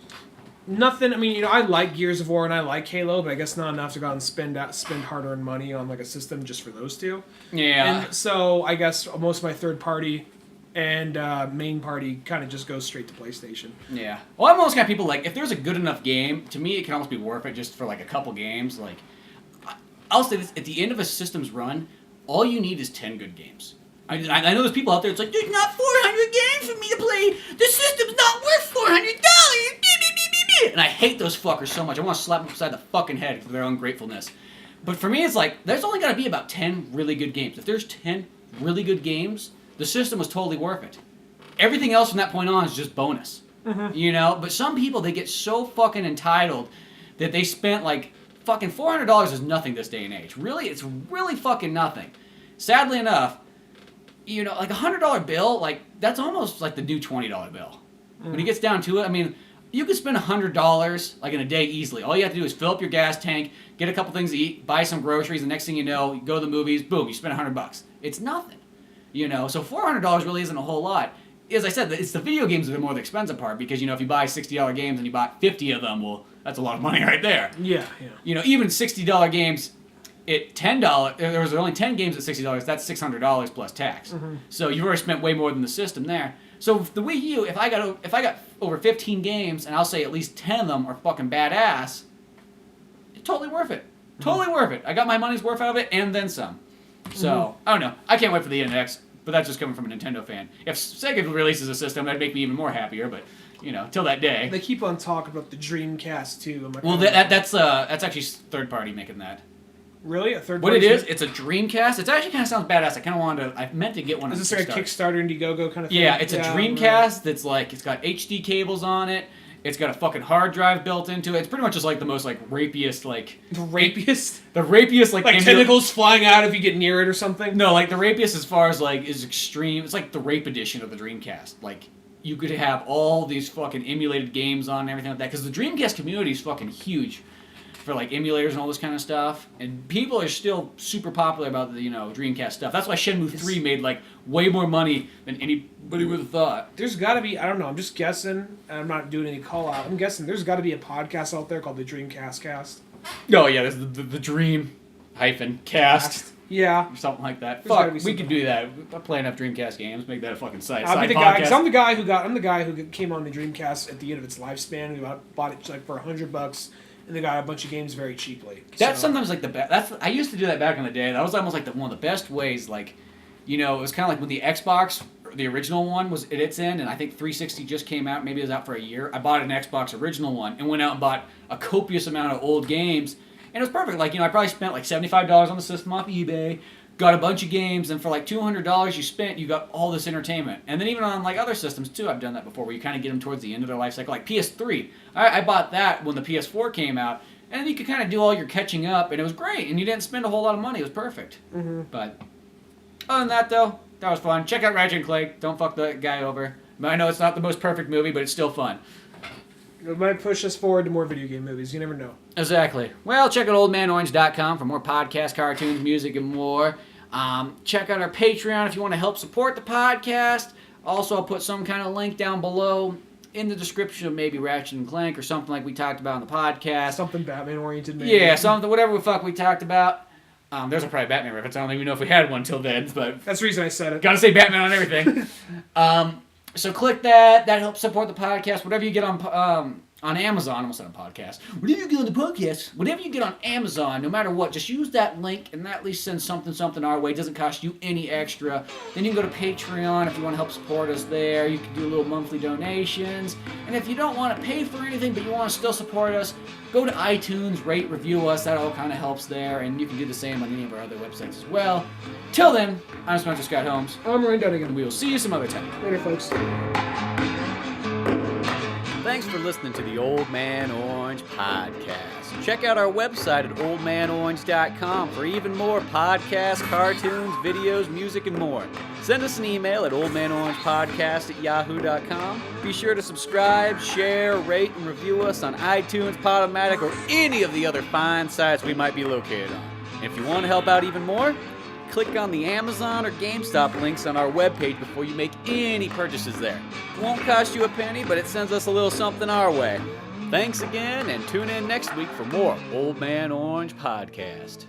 nothing... I mean, I like Gears of War and I like Halo, but I guess not enough to go out and spend hard-earned money on, like, a system just for those two. Yeah. And so, I guess most of my third-party and main party kind of just goes straight to PlayStation. Yeah. Well, I'm almost kind of people, like, if there's a good enough game, to me it can almost be worth it just for, like, a couple games. Like, I'll say this, at the end of a system's run, all you need is 10 good games. I know there's people out there, it's like, there's not 400 games for me to play. The system's not worth $400. And I hate those fuckers so much. I want to slap them upside the fucking head for their ungratefulness. But for me, it's like, there's only got to be about 10 really good games. If there's 10 really good games, the system was totally worth it. Everything else from that point on is just bonus. Mm-hmm. But some people, they get so fucking entitled that they spent like, fucking $400 is nothing this day and age. Really, it's really fucking nothing. Sadly enough, like a $100 bill, like, that's almost like the new $20 bill. When it gets down to it, I mean, you could spend $100, like, in a day easily. All you have to do is fill up your gas tank, get a couple things to eat, buy some groceries, and next thing you know, you go to the movies, boom, you spend $100. It's nothing. So $400 really isn't a whole lot. As I said, it's the video games that are more the expensive part, because, if you buy $60 games and you bought 50 of them, well, that's a lot of money right there. Yeah. Even $60 games, at $10, there was only 10 games at $60. That's $600 plus tax. So you've already spent way more than the system there. So with the Wii U, if I got over 15 games, and I'll say at least 10 of them are fucking badass, it's totally worth it. Totally worth it. I got my money's worth out of it, and then some. So, I don't know. I can't wait for the NX, but that's just coming from a Nintendo fan. If Sega releases a system, that'd make me even more happier, but, till that day. They keep on talking about the Dreamcast, too. Well, that's actually third party making that. Really? A third What party? it is, it's a Dreamcast. It actually kind of sounds badass. I meant to get one. Is this like a Kickstarter, Indiegogo kind of thing? Yeah, it's a Dreamcast that's like, it's got HD cables on it. It's got a fucking hard drive built into it. It's pretty much just like the most like rapiest like... The rapiest? The rapiest like... Like tentacles flying out if you get near it or something? No, like the rapiest as far as like is extreme. It's like the rape edition of the Dreamcast. Like you could have all these fucking emulated games on and everything like that. Because the Dreamcast community is fucking huge for like emulators and all this kind of stuff. And people are still super popular about the, Dreamcast stuff. That's why Shenmue 3 made like way more money than anybody would have thought. There's got to be, I don't know, I'm just guessing, and I'm not doing any call out. I'm guessing there's got to be a podcast out there called the Dreamcast Cast. Oh yeah, there's the Dream -cast. Yeah. Or something like that. There's Fuck, we could do that. I'm playing enough Dreamcast games. Make that a fucking site. I'll be the guy, because I'm the guy who came on the Dreamcast at the end of its lifespan. We bought it like for $100, and they got a bunch of games very cheaply. That's sometimes like the best. I used to do that back in the day. That was almost like one of the best ways. Like, it was kind of like when the Xbox, the original one, was at its end, and I think 360 just came out. Maybe it was out for a year. I bought an Xbox original one and went out and bought a copious amount of old games, and it was perfect. Like, I probably spent like $75 on the system off eBay. Got a bunch of games, and for like $200 you spent, you got all this entertainment. And then even on like other systems too, I've done that before, where you kind of get them towards the end of their life cycle. Like PS3, I bought that when the PS4 came out, and then you could kind of do all your catching up, and it was great, and you didn't spend a whole lot of money. It was perfect. But other than that, though, that was fun. Check out Ratchet and Clank. Don't fuck the guy over. I know it's not the most perfect movie, but it's still fun. It might push us forward to more video game movies. You never know. Exactly. Well, check out oldmanorange.com for more podcasts, cartoons, music, and more. Check out our Patreon if you want to help support the podcast. Also, I'll put some kind of link down below in the description of maybe Ratchet and Clank or something like we talked about on the podcast. Something Batman-oriented, maybe. Yeah, something, whatever the fuck we talked about. There's a probably Batman reference. I don't even know if we had one till then, but... That's the reason I said it. Gotta say Batman on everything. So click that. That helps support the podcast. Whatever you get on Amazon, I almost said on podcast. Whatever you get on the podcast, whatever you get on Amazon, no matter what, just use that link and that at least send something our way. It doesn't cost you any extra. Then you can go to Patreon if you want to help support us there. You can do little monthly donations. And if you don't want to pay for anything but you want to still support us, go to iTunes, rate, review us. That all kind of helps there. And you can do the same on any of our other websites as well. Till then, I'm Spencer Scott Holmes. I'm Ryan Dunigan. And we will see you some other time. Later, folks. Thanks for listening to the Old Man Orange podcast. Check out our website at oldmanorange.com for even more podcasts, cartoons, videos, music, and more. Send us an email at oldmanorangepodcast@yahoo.com. Be sure to subscribe, share, rate, and review us on iTunes, Podomatic, or any of the other fine sites we might be located on. And if you want to help out even more, click on the Amazon or GameStop links on our webpage before you make any purchases there. It won't cost you a penny, but it sends us a little something our way. Thanks again, and tune in next week for more Old Man Orange Podcast.